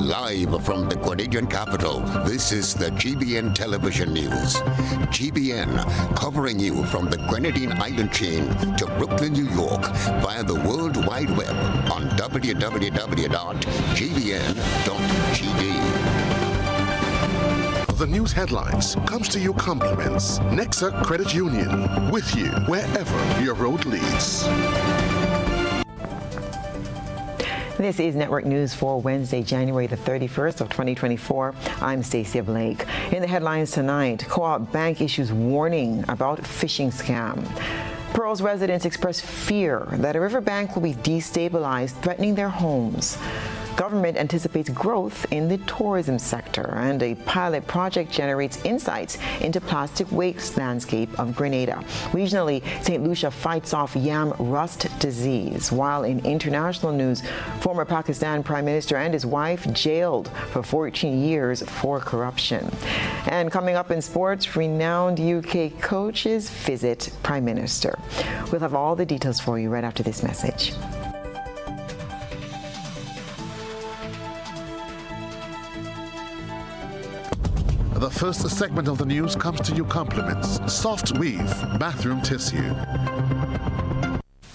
Live from the Grenadian capital, this is the GBN television news. GBN, covering you from the Grenadine Island chain to Brooklyn, New York, via the World Wide Web on www.gbn.gd. The news headlines comes to you compliments Nexa Credit Union, with you wherever your road leads. This is Network News for Wednesday, January the 31st of 2024. I'm Stasia Blake. In the headlines tonight, Co-op Bank issues warning about phishing scam. Pearl's residents express fear that a riverbank will be destabilized, threatening their homes. Government anticipates growth in the tourism sector, and a pilot project generates insights into plastic waste landscape of Grenada. Regionally, St. Lucia fights off yam rust disease, while in international news, former Pakistan Prime Minister and his wife jailed for 14 years for corruption. And coming up in sports, renowned UK coaches visit Prime Minister. We'll have all the details for you right after this message. The first segment of the news comes to you compliments Soft Weave Bathroom Tissue.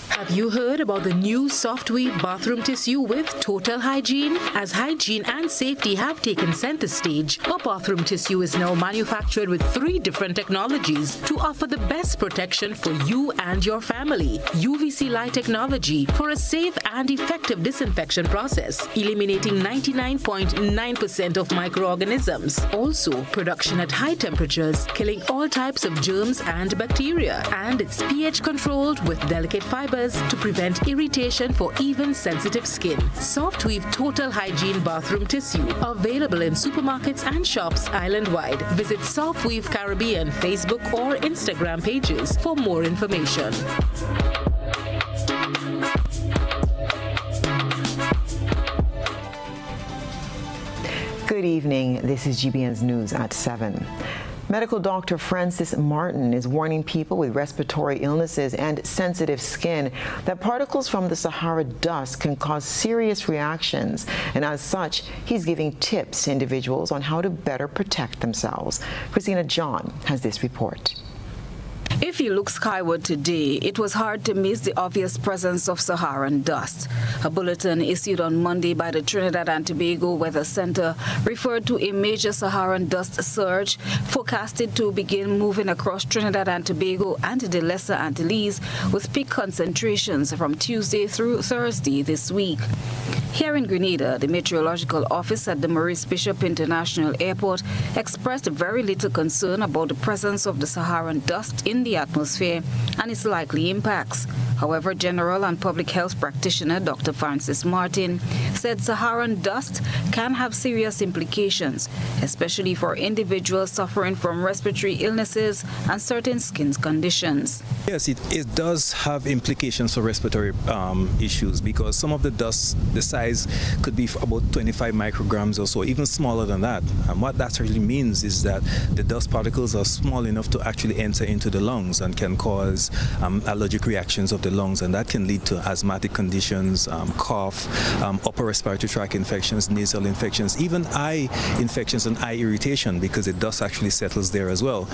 Have you heard about the new Soft Weave bathroom tissue with total hygiene? As hygiene and safety have taken center stage, our bathroom tissue is now manufactured with 3 different technologies to offer the best protection for you and your family. UVC light technology for a safe and effective disinfection process, eliminating 99.9% of microorganisms. Also, production at high temperatures, killing all types of germs and bacteria. And it's pH controlled with delicate fibers to prevent irritation for even sensitive skin. Soft Weave Total Hygiene Bathroom Tissue, available in supermarkets and shops island-wide. Visit Soft Weave Caribbean Facebook or Instagram pages for more information. Good evening. This is GBN's News at 7. Medical doctor Francis Martin is warning people with respiratory illnesses and sensitive skin that particles from the Sahara dust can cause serious reactions, and as such, he's giving tips to individuals on how to better protect themselves. Christina John has this report. If you look skyward today, it was hard to miss the obvious presence of Saharan dust. A bulletin issued on Monday by the Trinidad and Tobago Weather Center referred to a major Saharan dust surge forecasted to begin moving across Trinidad and Tobago and the Lesser Antilles, with peak concentrations from Tuesday through Thursday this week. Here in Grenada, the meteorological office at the Maurice Bishop International Airport expressed very little concern about the presence of the Saharan dust in the atmosphere and its likely impacts. However, General and Public Health Practitioner Dr. Francis Martin said Saharan dust can have serious implications, especially for individuals suffering from respiratory illnesses and certain skin conditions. Yes, it does have implications for respiratory issues, because some of the dust, the size could be about 25 micrograms or so, even smaller than that. And what that really means is that the dust particles are small enough to actually enter into the lungs and can cause allergic reactions of the lungs, and that can lead to asthmatic conditions, cough, upper respiratory tract infections, nasal infections, even eye infections and eye irritation, because the dust actually settles there as well.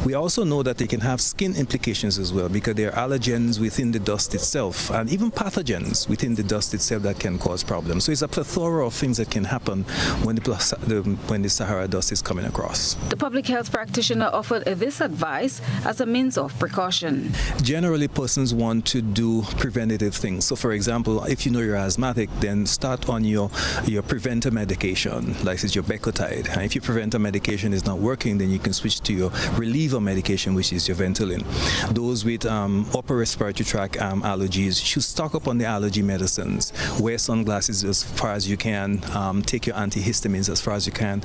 We also know that they can have skin implications as well, because there are allergens within the dust itself and even pathogens within the dust itself that can cause problems. So it's a plethora of things that can happen when the Sahara dust is coming across. The public health practitioner offered this advice as a means of precaution. Generally, persons want to do preventative things. So, for example, if you know you're asthmatic, then start on your preventer medication, like your Becotide. And if your preventer medication is not working, then you can switch to your reliever medication, which is your Ventolin. Those with upper respiratory tract allergies should stock up on the allergy medicines. Wear sunglasses as far as you can. Take your antihistamines as far as you can.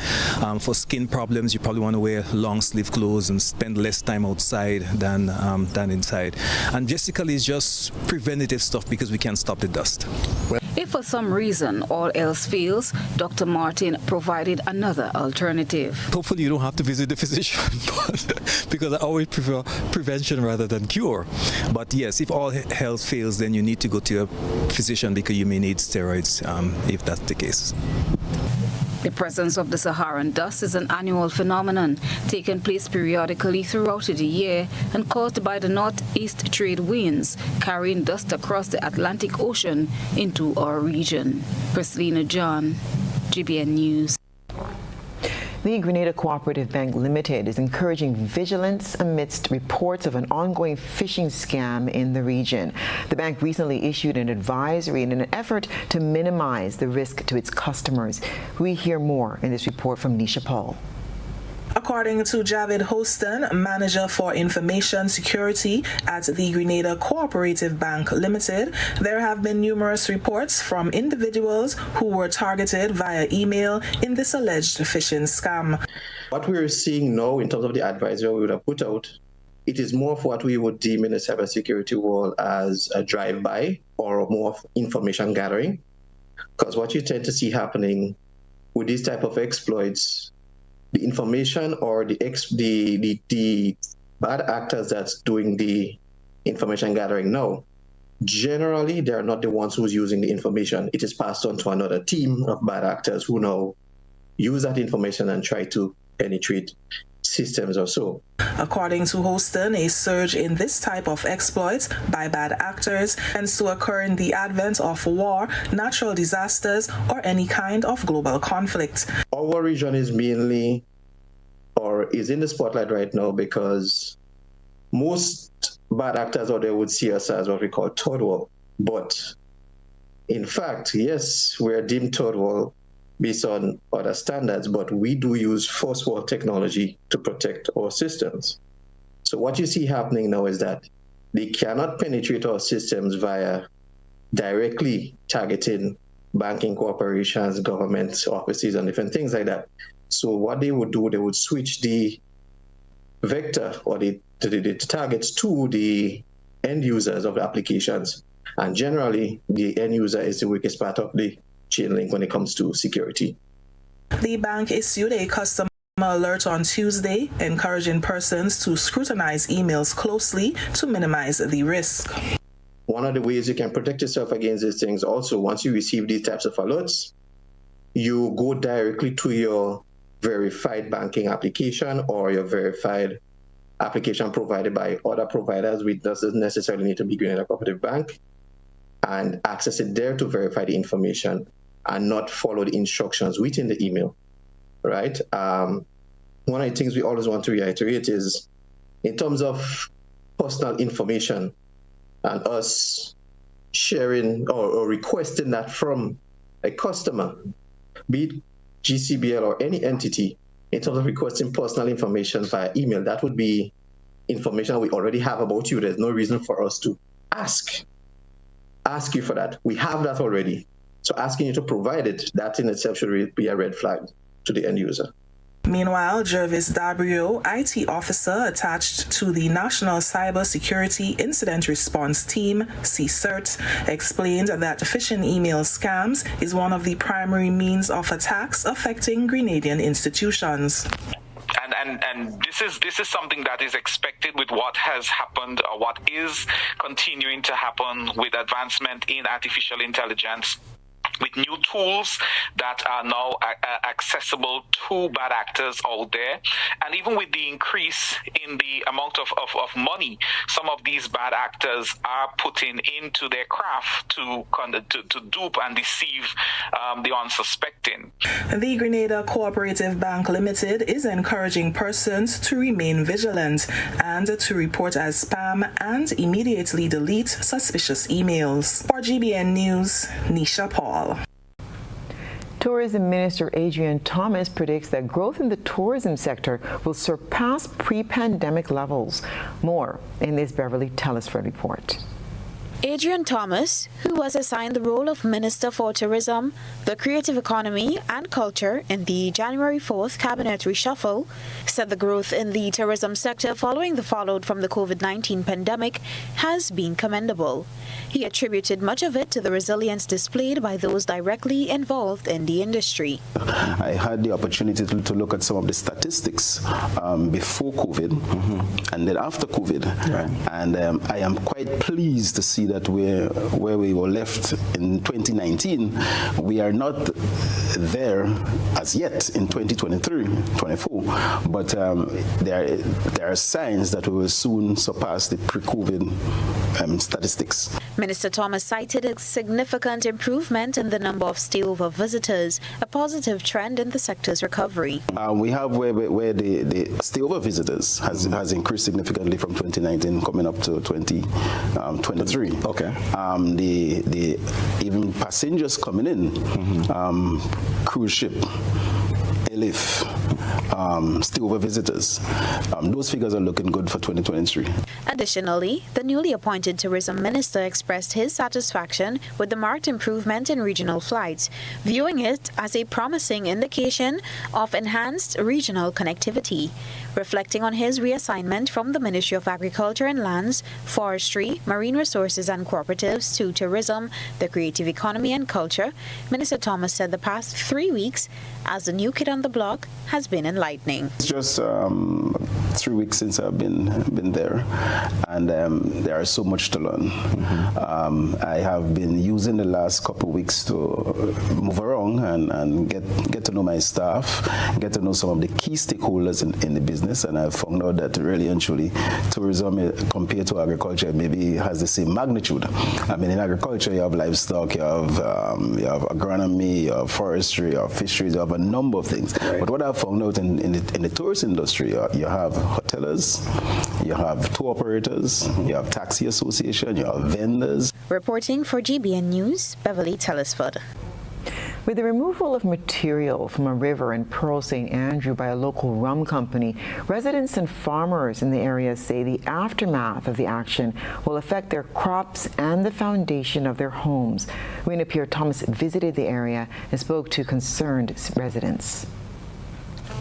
For skin problems, you probably want to wear long sleeve clothes and spend less time outside than inside. And basically, it's just preventative stuff, because we can't stop the dust. If for some reason all else fails, Dr. Martin provided another alternative. Hopefully you don't have to visit the physician, because I always prefer prevention rather than cure. But yes, if all health fails, then you need to go to a physician, because you may need steroids if that's the case. The presence of the Saharan dust is an annual phenomenon taking place periodically throughout the year and caused by the northeast trade winds carrying dust across the Atlantic Ocean into our region. Christina John, GBN News. The Grenada Cooperative Bank Limited is encouraging vigilance amidst reports of an ongoing phishing scam in the region. The bank recently issued an advisory in an effort to minimize the risk to its customers. We hear more in this report from Nisha Paul. According to Javid Hoston, Manager for Information Security at the Grenada Cooperative Bank Limited, there have been numerous reports from individuals who were targeted via email in this alleged phishing scam. What we're seeing now in terms of the advisory we would have put out, it is more of what we would deem in the cybersecurity world as a drive-by or more of information gathering. Because what you tend to see happening with these type of exploits, the information or the bad actors that's doing the information gathering now, generally they are not the ones who's using the information. It is passed on to another team of bad actors who now use that information and try to penetrate systems or so. According to Hoston, a surge in this type of exploits by bad actors tends to occur in the advent of war, natural disasters, or any kind of global conflict. Our region is mainly, or is in the spotlight right now because most bad actors out there would see us as what we call third world. But in fact, yes, we're deemed third world based on other standards, but we do use first world technology to protect our systems. So what you see happening now is that they cannot penetrate our systems via directly targeting banking corporations, government offices, and different things like that. So what they would do, they would switch the vector or the targets to the end users of the applications. And generally, the end user is the weakest part of the chain link when it comes to security. The bank issued a customer alert on Tuesday, encouraging persons to scrutinize emails closely to minimize the risk. One of the ways you can protect yourself against these things also, once you receive these types of alerts, you go directly to your verified banking application or your verified application provided by other providers, which doesn't necessarily need to be Grenada Cooperative Bank, and access it there to verify the information and not follow the instructions within the email, right? One of the things we always want to reiterate is in terms of personal information and us sharing or requesting that from a customer, be it GCBL or any entity, in terms of requesting personal information via email, that would be information we already have about you. There's no reason for us to ask you for that. We have that already. So asking you to provide it, that in itself should be a red flag to the end user. Meanwhile, Jervis Dabrio, IT officer attached to the National Cyber Security Incident Response Team, CSIRT, explained that phishing email scams is one of the primary means of attacks affecting Grenadian institutions. And this is something that is expected with what has happened or what is continuing to happen with advancement in artificial intelligence, with new tools that are now accessible to bad actors out there. And even with the increase in the amount of money some of these bad actors are putting into their craft to dupe and deceive the unsuspecting. The Grenada Cooperative Bank Limited is encouraging persons to remain vigilant and to report as spam and immediately delete suspicious emails. For GBN News, Nisha Paul. Tourism Minister Adrian Thomas predicts that growth in the tourism sector will surpass pre-pandemic levels. More in this Beverly Telesford report. Adrian Thomas, who was assigned the role of Minister for Tourism, the Creative Economy and Culture in the January 4th Cabinet reshuffle, said the growth in the tourism sector following the fallout from the COVID-19 pandemic has been commendable. He attributed much of it to the resilience displayed by those directly involved in the industry. I had the opportunity to look at some of the statistics before COVID and then after COVID. Right. And I am quite pleased to see that where we were left in 2019, we are not there as yet in 2023-24, but there are signs that we will soon surpass the pre-COVID statistics. Minister Thomas cited a significant improvement in the number of stayover visitors, a positive trend in the sector's recovery. We have where the stayover visitors has increased significantly from 2019 coming up to 2023. Okay. The even passengers coming in, cruise ship, airlift, stayover visitors. Those figures are looking good for 2023. Additionally, the newly appointed tourism minister expressed his satisfaction with the marked improvement in regional flights, viewing it as a promising indication of enhanced regional connectivity. Reflecting on his reassignment from the Ministry of Agriculture and Lands, Forestry, Marine Resources and Cooperatives to Tourism, the Creative Economy and Culture, Minister Thomas said the past 3 weeks as the new kid on the block has been enlightening. It's just 3 weeks since I've been there, and there is so much to learn. I have been using the last couple of weeks to move around and get to know my staff, get to know some of the key stakeholders in the business, and I've found out that really and truly tourism compared to agriculture maybe has the same magnitude. I mean, in agriculture you have livestock, you have agronomy, you have forestry, you have fisheries, you have a number of things. Right. But what I've found out in the tourist industry, you have hotelers, you have tour operators, you have taxi association, you have vendors. Reporting for GBN News, Beverly Telesford. With the removal of material from a river in Pearl St. Andrew by a local rum company, residents and farmers in the area say the aftermath of the action will affect their crops and the foundation of their homes. Rena Pierre-Thomas visited the area and spoke to concerned residents.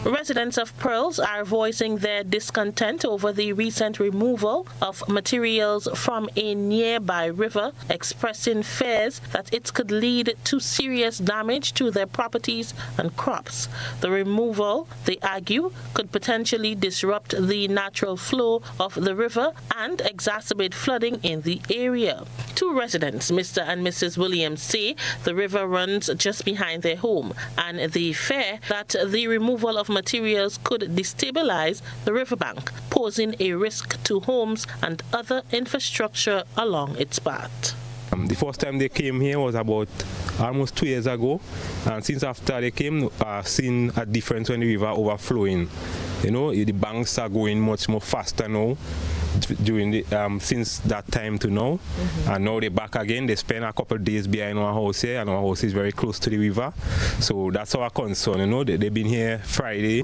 Residents of Pearls are voicing their discontent over the recent removal of materials from a nearby river, expressing fears that it could lead to serious damage to their properties and crops. The removal, they argue, could potentially disrupt the natural flow of the river and exacerbate flooding in the area. Two residents, Mr. and Mrs. Williams, say the river runs just behind their home, and they fear that the removal of materials could destabilize the riverbank, posing a risk to homes and other infrastructure along its path. The first time they came here was about almost 2 years ago, and since after they came, I've seen a difference when the river overflowing. You know, the banks are going much more faster now during the since that time to now, and now they're back again. They spend a couple of days behind our house here, and our house is very close to the river, so that's our concern. You know, they've been here Friday.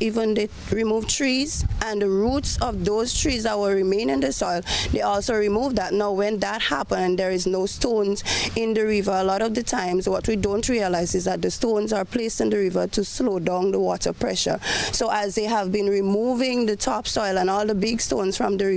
Even they remove trees, and the roots of those trees that will remain in the soil, they also remove that. Now when that happens and there is no stones in the river, a lot of the times what we don't realize is that the stones are placed in the river to slow down the water pressure. So as they have been removing the topsoil and all the big stones from the river,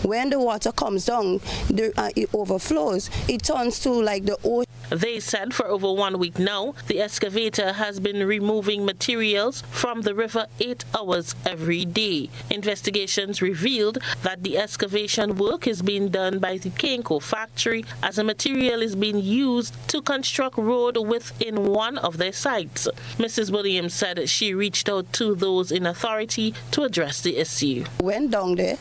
when the water comes down, it overflows, it turns to like the ocean. They said for over 1 week now, the excavator has been removing materials from the river 8 hours every day. Investigations revealed that the excavation work is being done by the Kenko factory as the material is being used to construct road within one of their sites. Mrs. Williams said she reached out to those in authority to address the issue. Went down there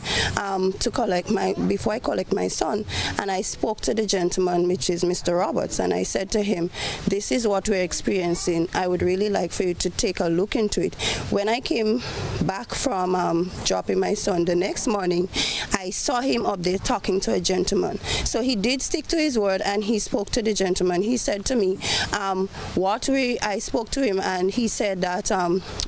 to collect before I collect my son, and I spoke to the gentleman, which is Mr. Roberts, and I said to him, this is what we're experiencing. I would really like for you to take a look into it. When I came back from dropping my son the next morning, I saw him up there talking to a gentleman. So he did stick to his word, and he spoke to the gentleman. He said to me, I spoke to him, and he said that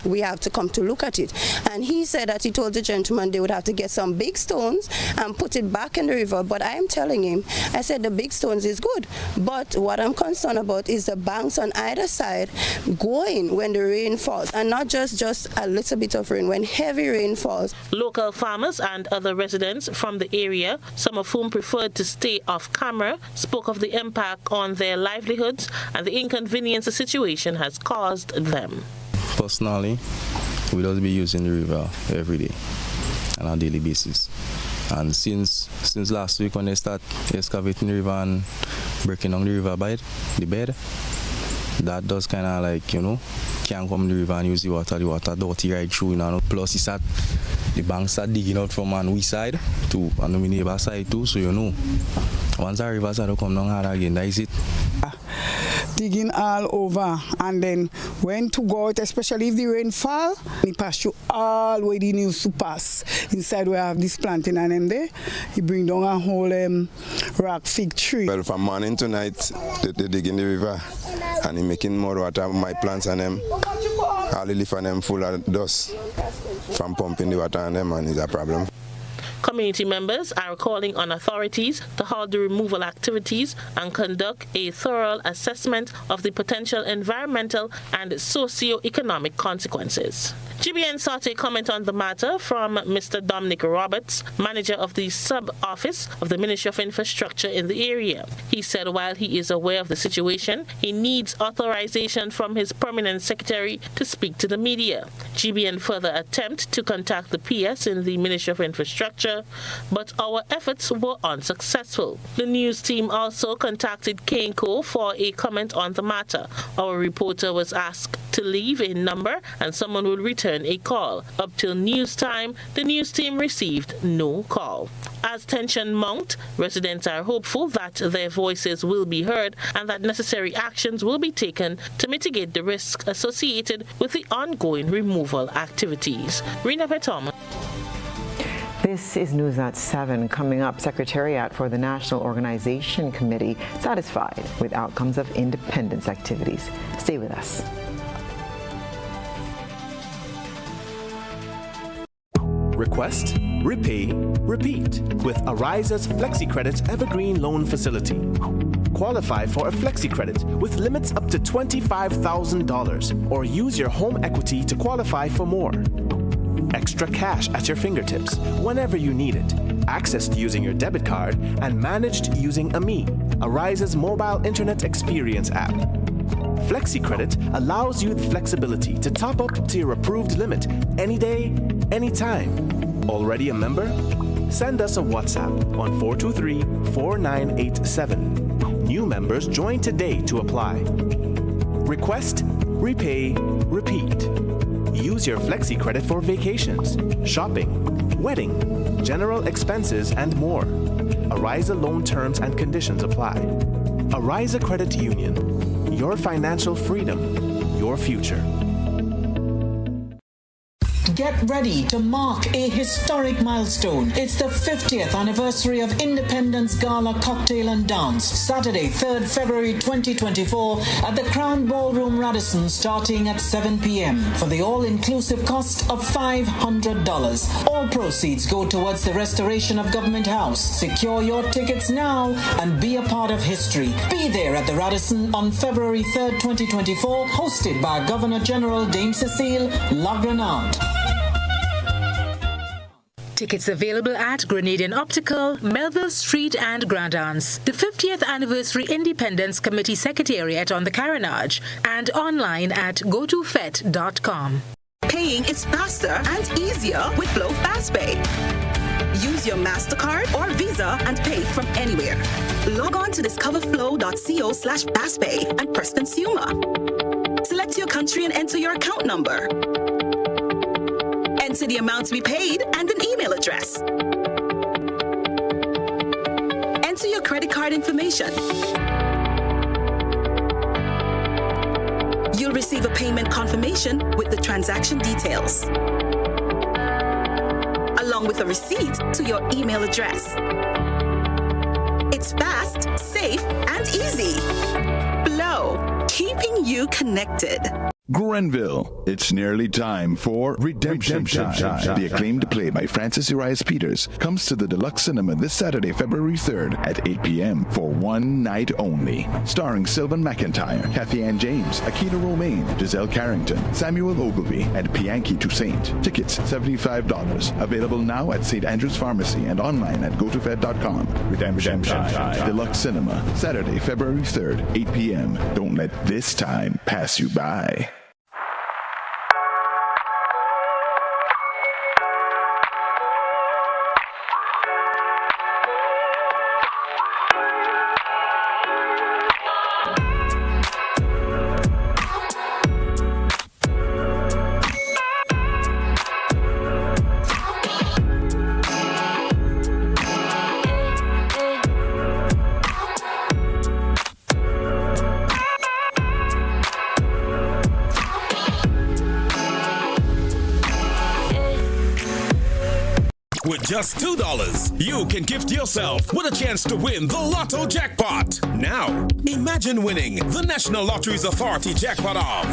we have to come to look at it. And he said that he told the gentleman they would have to get some big stones and put it back in the river. But I am telling him, I said the big stones is good, but what I'm concerned about is the banks on either side going when the rain falls, and not just a little bit of rain, when heavy rain falls. Local farmers and other residents from the area, some of whom preferred to stay off camera, spoke of the impact on their livelihoods and the inconvenience the situation has caused them. Personally, we don't be using the river every day on a daily basis. And since last week when they start excavating the river and breaking down the river the bed, that does kind of like, can't come to the river and use the water dirty right through, Plus the banks start digging out from on we side to on the neighbor side too, so once the river start to come down hard again, that is it. Digging all over, and then when to go out, especially if the rain fall, he pass through all where the news to pass. Inside where I have this planting and them there, he bring down a whole rock fig tree. Well, from morning to night, they dig in the river, and he making more water my plants and them. All the leaf and them full of dust from pumping the water on them, and it's a problem. Community members are calling on authorities to halt the removal activities and conduct a thorough assessment of the potential environmental and socio-economic consequences. GBN sought a comment on the matter from Mr. Dominic Roberts, manager of the sub-office of the Ministry of Infrastructure in the area. He said while he is aware of the situation, he needs authorization from his permanent secretary to speak to the media. GBN further attempt to contact the PS in the Ministry of Infrastructure, but our efforts were unsuccessful. The news team also contacted Kenco for a comment on the matter. Our reporter was asked to leave a number and someone will return a call. Up till news time, the news team received no call. As tension mounts, residents are hopeful that their voices will be heard and that necessary actions will be taken to mitigate the risk associated with the ongoing removal activities. Rena Petom. This is News at 7. Coming up, Secretariat for the National Organization Committee satisfied with outcomes of independence activities. Stay with us. Request, repay, repeat with Ariza's FlexiCredit Evergreen Loan Facility. Qualify for a FlexiCredit with limits up to $25,000 or use your home equity to qualify for more. Extra cash at your fingertips whenever you need it. Accessed using your debit card and managed using AMI, Ariza's mobile internet experience app. FlexiCredit allows you the flexibility to top up to your approved limit any day, anytime. Already a member? Send us a WhatsApp on 423-4987. New members join today to apply. Request, repay, repeat. Use your FlexiCredit for vacations, shopping, wedding, general expenses, and more. Ariza loan terms and conditions apply. Ariza Credit Union. Your financial freedom, your future. Get ready to mark a historic milestone. It's the 50th anniversary of Independence Gala Cocktail and Dance, Saturday, 3rd February 2024 at the Crown Ballroom Radisson, starting at 7 p.m. for the all-inclusive cost of $500. All proceeds go towards the restoration of Government House. Secure your tickets now and be a part of history. Be there at the Radisson on February 3rd, 2024, hosted by Governor General Dame Cecile Lagranade. Tickets available at Grenadian Optical, Melville Street and Grand Anse, the 50th Anniversary Independence Committee Secretariat on the Carenage, and online at gotofet.com. Paying is faster and easier with Flow FastPay. Use your MasterCard or Visa and pay from anywhere. Log on to discoverflow.co/fastpay and press Consumer. Select your country and enter your account number. Enter the amount to be paid and an email address. Enter your credit card information. You'll receive a payment confirmation with the transaction details, along with a receipt to your email address. It's fast, safe, and easy. Flow, keeping you connected. Grenville, it's nearly time for Redemption Time. The acclaimed play by Francis Urias Peters comes to the Deluxe Cinema this Saturday, February 3rd at 8 p.m. for one night only. Starring Sylvan McIntyre, Kathy Ann James, Akita Romaine, Giselle Carrington, Samuel Ogilvy, and Pianki Toussaint. Tickets $75. Available now at St. Andrew's Pharmacy and online at gotofed.com. Redemption Time. Deluxe Cinema, Saturday, February 3rd, 8 p.m. Don't let this time pass you by. With just $2, you can gift yourself with a chance to win the Lotto jackpot. Now, imagine winning the National Lotteries Authority jackpot of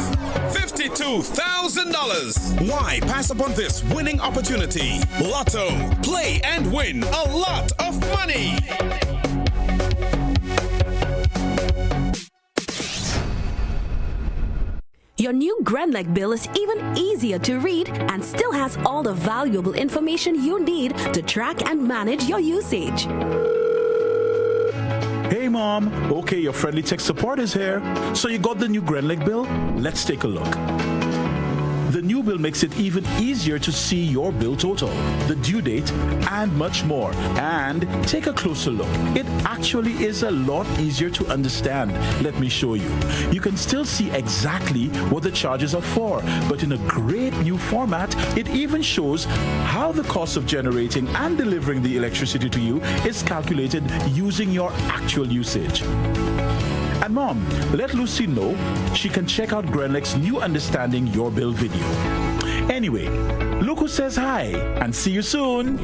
$52,000. Why pass upon this winning opportunity? Lotto, play and win a lot of money. Your new GrenLeg bill is even easier to read and still has all the valuable information you need to track and manage your usage. Hey Mom, okay, your friendly tech support is here. So you got the new GrenLeg bill? Let's take a look. The new bill makes it even easier to see your bill total, the due date, and much more. And take a closer look. It actually is a lot easier to understand. Let me show you. You can still see exactly what the charges are for, but in a great new format, it even shows how the cost of generating and delivering the electricity to you is calculated using your actual usage. And Mom, let Lucy know she can check out GrenLeg's new Understanding Your Bill video. Anyway, look who says hi, and see you soon.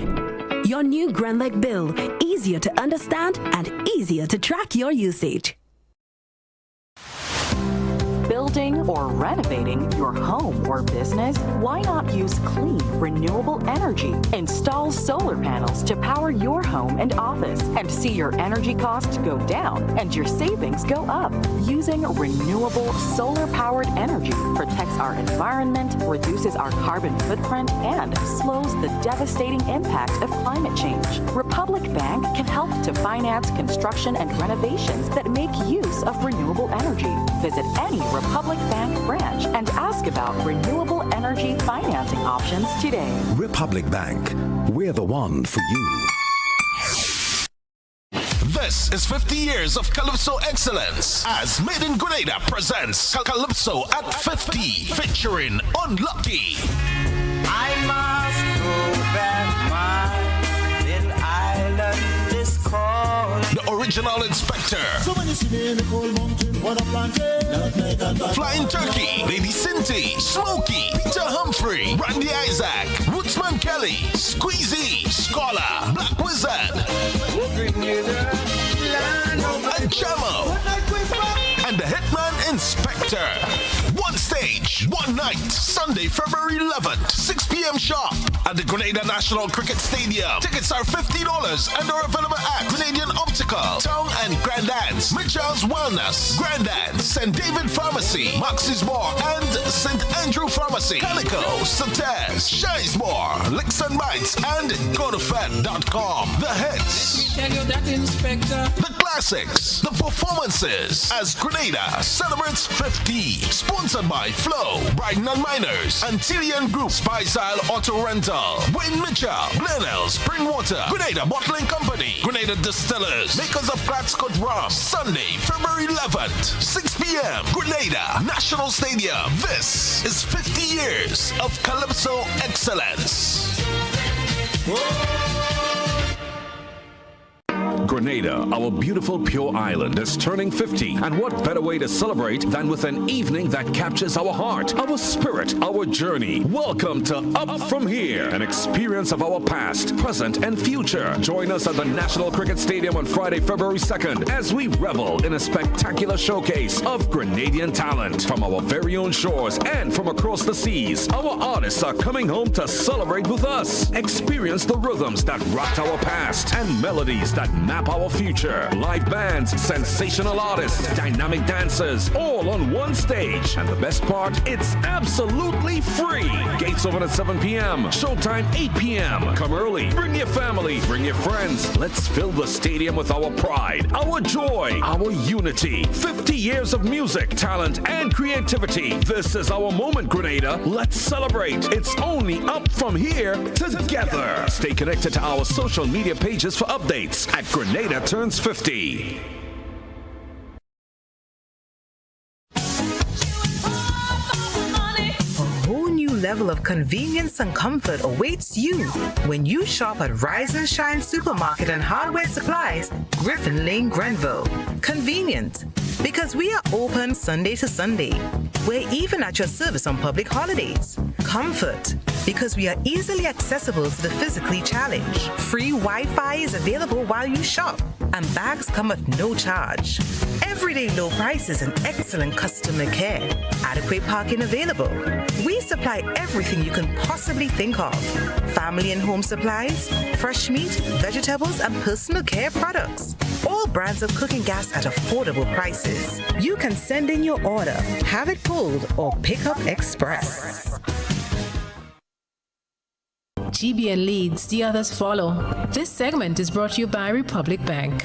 Your new GrenLeg bill, easier to understand and easier to track your usage. Building or renovating your home or business? Why not use clean, renewable energy? Install solar panels to power your home and office and see your energy costs go down and your savings go up. Using renewable solar-powered energy protects our environment, reduces our carbon footprint, and slows the devastating impact of climate change. Republic Bank can help to finance construction and renovations that make use of renewable energy. Visit any Republic Bank branch and ask about renewable energy financing options today. Republic Bank, we're the one for you. This is 50 years of Calypso excellence as Made in Grenada presents Calypso at 50 featuring Unlucky. I must go back, my little island is called. The original Inspector. So when you see me in the cold mountain, what a plantain. Flying Turkey, Lady Cinty, Smokey, Peter Humphrey, Randy Isaac, Woodsman Kelly, Squeezy, Scholar, Black Wizard, and Chamo, and the Hitman Inspector. One stage, one night, Sunday, February 11th, 6 p.m. sharp at the Grenada National Cricket Stadium. Tickets are $50 and are available at Grenadian Optical, Town and Grandans, Mitchell's Wellness, Grandans, St. David Pharmacy, Maxis More, and St. Andrew Pharmacy, Calico, Sates, Shinesmore, Licks and Bites, and GoToFed.com. The hits, Tell you that, Inspector. the classics, the performances as Grenada celebrates 50. Sponsored by Flow, Brighton and Miners, Antillean Group, Spicyle Auto Rental, Wayne Mitchell, Glenelg, Springwater, Grenada Bottling Company, Grenada Distillers, makers of Gladscott Rum. Sunday, February 11th, 6 p.m. Grenada National Stadium. This is 50 years of Calypso excellence. Grenada, our beautiful pure island, is turning 50, and what better way to celebrate than with an evening that captures our heart, our spirit, our journey. Welcome to Up From Here, an experience of our past, present, and future. Join us at the National Cricket Stadium on Friday, February 2nd, as we revel in a spectacular showcase of Grenadian talent from our very own shores and from across the seas. Our artists are coming home to celebrate with us. Experience the rhythms that rocked our past and melodies that map our future. Live bands, sensational artists, dynamic dancers, all on one stage. And the best part, it's absolutely free. Gates open at 7 p.m. Showtime 8 p.m. Come early. Bring your family. Bring your friends. Let's fill the stadium with our pride, our joy, our unity. 50 years of music, talent, and creativity. This is our moment, Grenada. Let's celebrate. It's only Up From Here together. Stay connected to our social media pages for updates at Grenada Turns 50. Level of convenience and comfort awaits you when you shop at Rise and Shine Supermarket and Hardware Supplies, Griffin Lane, Grenville. Convenient, because we are open Sunday to Sunday. We're even at your service on public holidays. Comfort, because we are easily accessible to the physically challenged. Free Wi-Fi is available while you shop, and bags come at no charge. Everyday low prices and excellent customer care. Adequate parking available. We supply everything you can possibly think of. Family and home supplies, fresh meat, vegetables, and personal care products. All brands of cooking gas at affordable prices. You can send in your order, have it pulled, or pick up express. GBN leads, the others follow. This segment is brought to you by Republic Bank.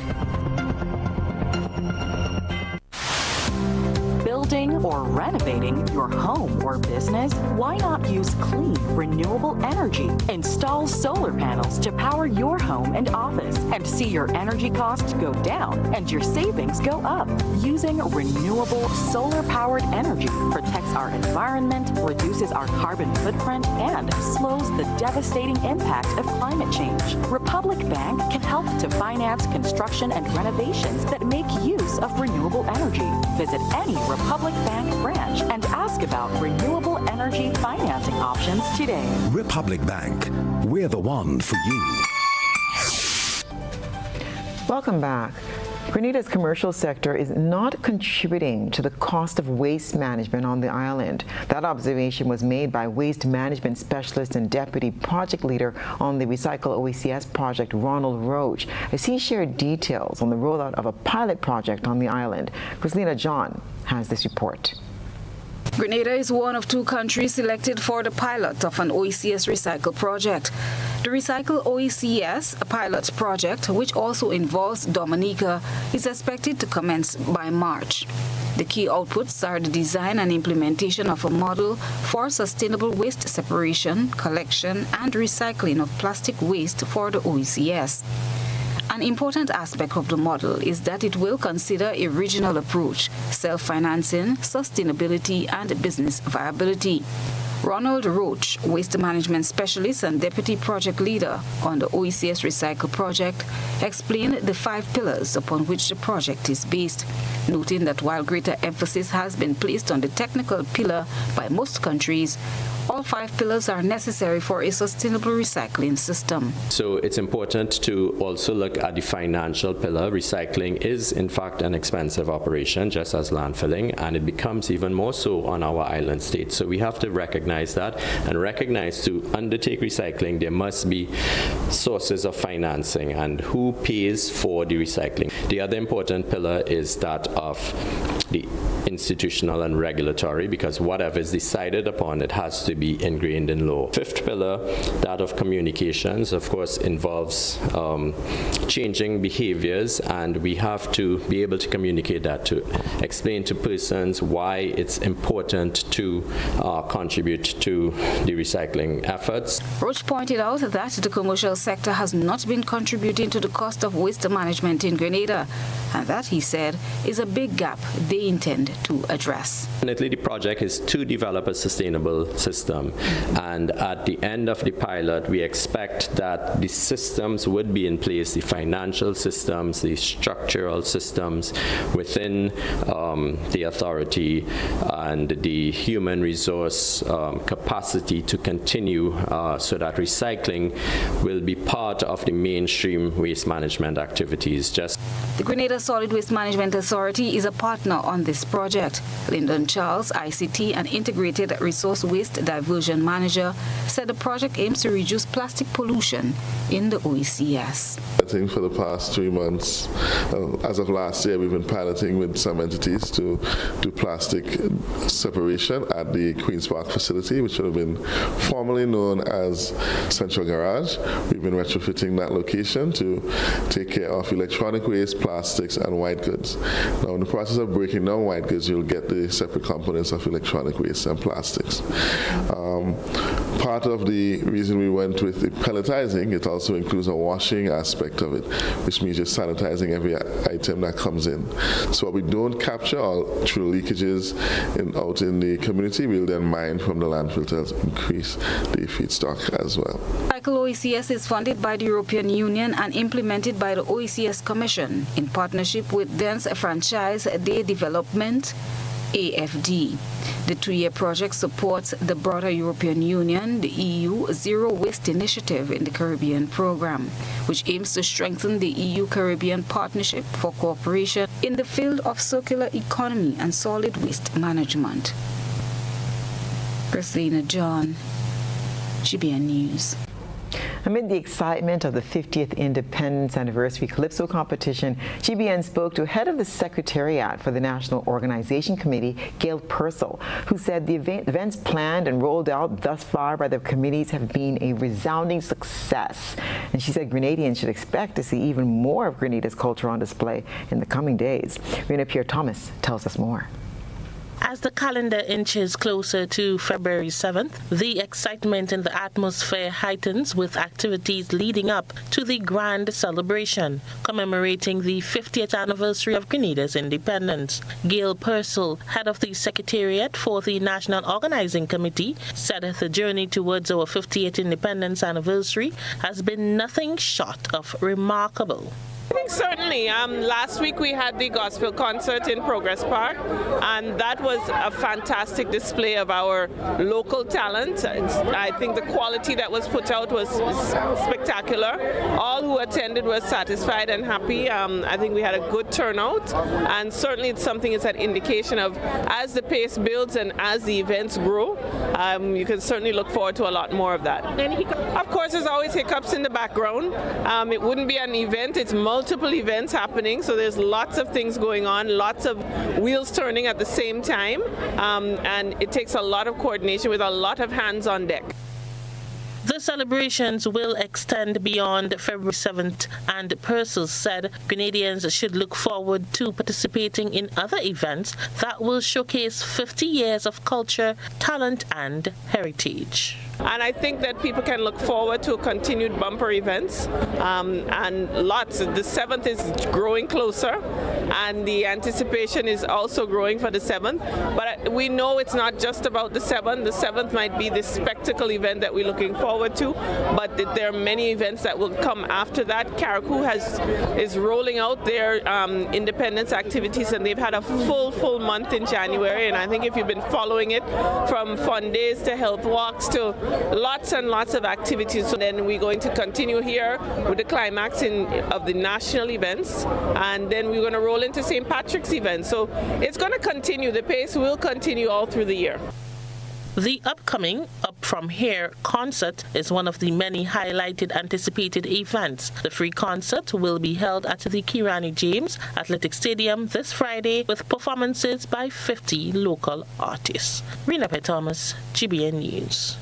Building or renovating your home or business? Why not use clean, renewable energy? Install solar panels to power your home and office and see your energy costs go down and your savings go up. Using renewable solar-powered energy protects our environment, reduces our carbon footprint, and slows the devastating impact of climate change. Republic Bank can help to finance construction and renovations that make use of renewable energy. Visit any Republic Bank branch and ask about renewable energy financing options today. Republic Bank, we're the one for you. Welcome back. Grenada's commercial sector is not contributing to the cost of waste management on the island. That observation was made by waste management specialist and deputy project leader on the Recycle OECS project, Ronald Roach, as he shared details on the rollout of a pilot project on the island. Christina John has this report. Grenada is one of 2 countries selected for the pilot of an OECS Recycle project. The Recycle OECS, a pilot project which also involves Dominica, is expected to commence by March. The key outputs are the design and implementation of a model for sustainable waste separation, collection, and recycling of plastic waste for the OECS. An important aspect of the model is that it will consider a regional approach, self-financing, sustainability, and business viability. Ronald Roach, waste management specialist and deputy project leader on the OECS Recycle project, explained the 5 pillars upon which the project is based, noting that while greater emphasis has been placed on the technical pillar by most countries, all 5 pillars are necessary for a sustainable recycling system. So it's important to also look at the financial pillar. Recycling is, in fact, an expensive operation, just as landfilling, and it becomes even more so on our island state. So we have to recognize that and recognize to undertake recycling, there must be sources of financing and who pays for the recycling. The other important pillar is that of the institutional and regulatory, because whatever is decided upon, it has to be ingrained in law. 5th pillar, that of communications, of course, involves changing behaviors, and we have to be able to communicate that, to explain to persons why it's important to contribute to the recycling efforts. Roach pointed out that the commercial sector has not been contributing to the cost of waste management in Grenada, and that, he said, is a big gap they they intend to address. Definitely, the project is to develop a sustainable system, and at the end of the pilot, we expect that the systems would be in place, the financial systems, the structural systems within the authority, and the human resource capacity to continue so that recycling will be part of the mainstream waste management activities. The Grenada Solid Waste Management Authority is a partner on this project. Lyndon Charles, ICT and Integrated Resource Waste Diversion Manager, said the project aims to reduce plastic pollution in the OECS. I think for the past 3 months, as of last year, we've been piloting with some entities to do plastic separation at the Queen's Park facility, which would have been formerly known as Central Garage. We've been retrofitting that location to take care of electronic waste, plastics, and white goods. Now, in the process of breaking down white goods, you'll get the separate components of electronic waste and plastics. Part of the reason we went with the pelletizing, it also includes a washing aspect of it, which means you're sanitizing every item that comes in. So what we don't capture through leakages out in the community, we'll then mine from the landfill to increase the feedstock as well. Cycle OECS is funded by the European Union and implemented by the OECS Commission in partnership with Dense Franchise Day Development, AFD. The 2-year project supports the broader European Union, the EU Zero Waste Initiative in the Caribbean program, which aims to strengthen the EU-Caribbean partnership for cooperation in the field of circular economy and solid waste management. Christina John, GBN News. Amid the excitement of the 50th Independence Anniversary Calypso competition, GBN spoke to head of the Secretariat for the National Organization Committee, Gail Purcell, who said the events planned and rolled out thus far by the committees have been a resounding success. And she said Grenadians should expect to see even more of Grenada's culture on display in the coming days. Rena Pierre-Thomas tells us more. As the calendar inches closer to February 7th, the excitement in the atmosphere heightens with activities leading up to the grand celebration, commemorating the 50th anniversary of Grenada's independence. Gail Purcell, head of the Secretariat for the National Organizing Committee, said the journey towards our 50th independence anniversary has been nothing short of remarkable. I think certainly. Last week we had the gospel concert in Progress Park, and that was a fantastic display of our local talent. I think the quality that was put out was spectacular. All who attended were satisfied and happy. I think we had a good turnout, and certainly it's something, it's an indication of as the pace builds and as the events grow, you can certainly look forward to a lot more of that. Of course, there's always hiccups in the background. It wouldn't be an event, it's multiple events happening, so there's lots of things going on, lots of wheels turning at the same time, and it takes a lot of coordination with a lot of hands on deck. The celebrations will extend beyond February 7th, and Purcell said Grenadians should look forward to participating in other events that will showcase 50 years of culture, talent, and heritage. And I think that people can look forward to continued bumper events, and lots. The 7th is growing closer, and the anticipation is also growing for the 7th. But we know it's not just about the 7th. The 7th might be the spectacle event that we're looking forward to, but there are many events that will come after that. Carriacou is rolling out their independence activities, and they've had a full month in January. And I think if you've been following it, from fun days to health walks to lots and lots of activities. So then we're going to continue here with the climax of the national events, and then we're going to roll into St. Patrick's event. So it's going to continue. The pace will continue all through the year. The upcoming Up From Here concert is one of the many highlighted anticipated events. The free concert will be held at the Kirani James Athletic Stadium this Friday with performances by 50 local artists. Rena Thomas, GBN News.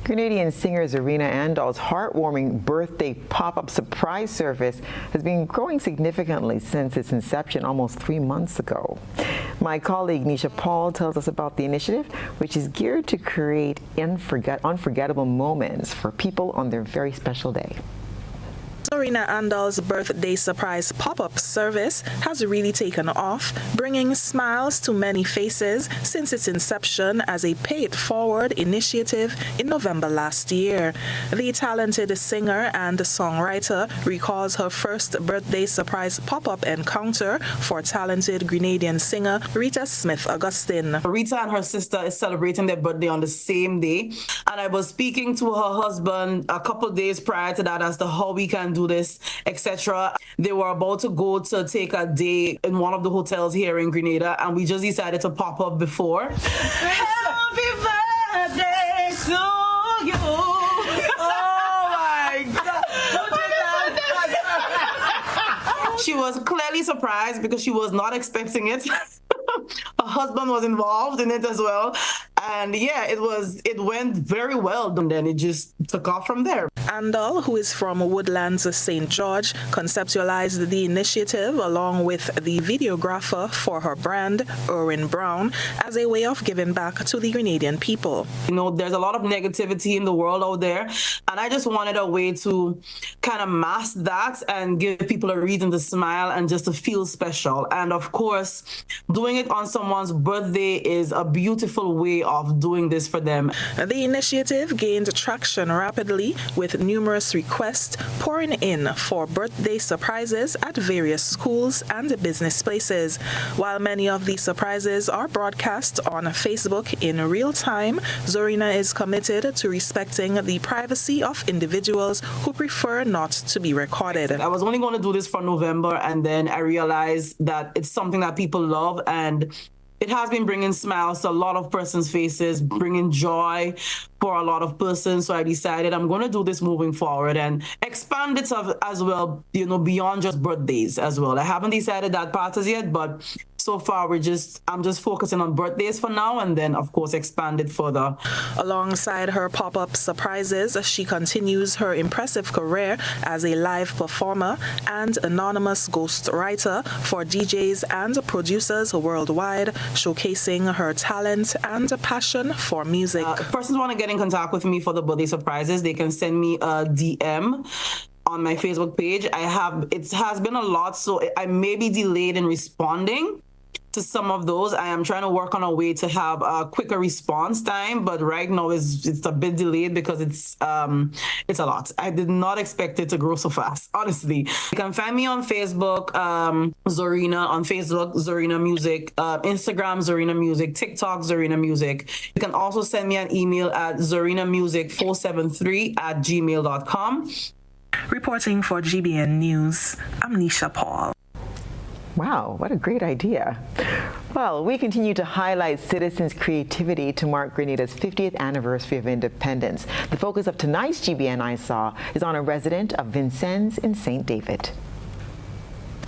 Grenadian singer Zarina Andal's heartwarming birthday pop-up surprise service has been growing significantly since its inception almost 3 months ago. My colleague Nisha Paul tells us about the initiative, which is geared to create unforgettable moments for people on their very special day. Zorina Andal's birthday surprise pop-up service has really taken off, bringing smiles to many faces since its inception as a pay-it-forward initiative in November last year. The talented singer and songwriter recalls her first birthday surprise pop-up encounter for talented Grenadian singer Rita Smith Augustine. Rita and her sister is celebrating their birthday on the same day, and I was speaking to her husband a couple days prior to that as to how we can do this, etc. They were about to go to take a day in one of the hotels here in Grenada, and we just decided to pop up before. Happy birthday to you. Oh my God. She was clearly surprised because she was not expecting it. Her husband was involved in it as well. And yeah, it went very well. And then it just took off from there. Andal, who is from Woodlands, St. George, conceptualized the initiative along with the videographer for her brand, Erwin Brown, as a way of giving back to the Grenadian people. You know, there's a lot of negativity in the world out there, and I just wanted a way to kind of mask that and give people a reason to smile and just to feel special. And of course, doing it on someone's birthday is a beautiful way of doing this for them. The initiative gained traction rapidly, with numerous requests pouring in for birthday surprises at various schools and business places. While many of these surprises are broadcast on Facebook in real time, Zorina is committed to respecting the privacy of individuals who prefer not to be recorded. I was only going to do this for November, and then I realized that it's something that people love, and it has been bringing smiles to a lot of persons' faces, bringing joy for a lot of persons. So I decided I'm going to do this moving forward and expand it as well, you know, beyond just birthdays as well. I haven't decided that part as yet, but so far I'm just focusing on birthdays for now, and then of course expand it further. Alongside her pop-up surprises, she continues her impressive career as a live performer and anonymous ghost writer for DJs and producers worldwide, showcasing her talent and passion for music. If persons want to get in contact with me for the birthday surprises, they can send me a DM on my Facebook page. It has been a lot, so I may be delayed in responding to some of those. I am trying to work on a way to have a quicker response time, but right now it's a bit delayed because it's a lot. I did not expect it to grow so fast, honestly. You can find me on Facebook, Zorina, on Facebook, Zorina Music, Instagram, Zorina Music, TikTok, Zorina Music. You can also send me an email at zorinamusic473@gmail.com. Reporting for GBN News, I'm Nisha Paul. Wow, what a great idea. Well, we continue to highlight citizens' creativity to mark Grenada's 50th anniversary of independence. The focus of tonight's GBN I Saw is on a resident of Vincennes in St. David.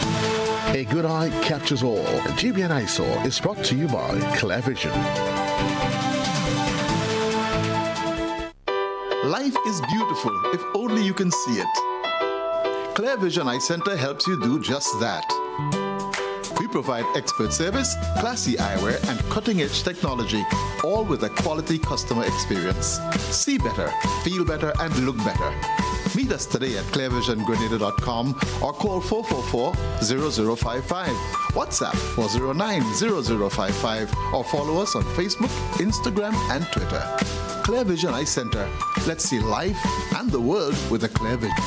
A good eye captures all. GBN I Saw is brought to you by Clear Vision. Life is beautiful if only you can see it. Clear Vision Eye Center helps you do just that. We provide expert service, classy eyewear, and cutting-edge technology, all with a quality customer experience. See better, feel better, and look better. Meet us today at clearvisiongrenada.com or call 444-0055, WhatsApp 409-0055, or follow us on Facebook, Instagram, and Twitter. Clear Vision Eye Center. Let's see life and the world with a clear vision.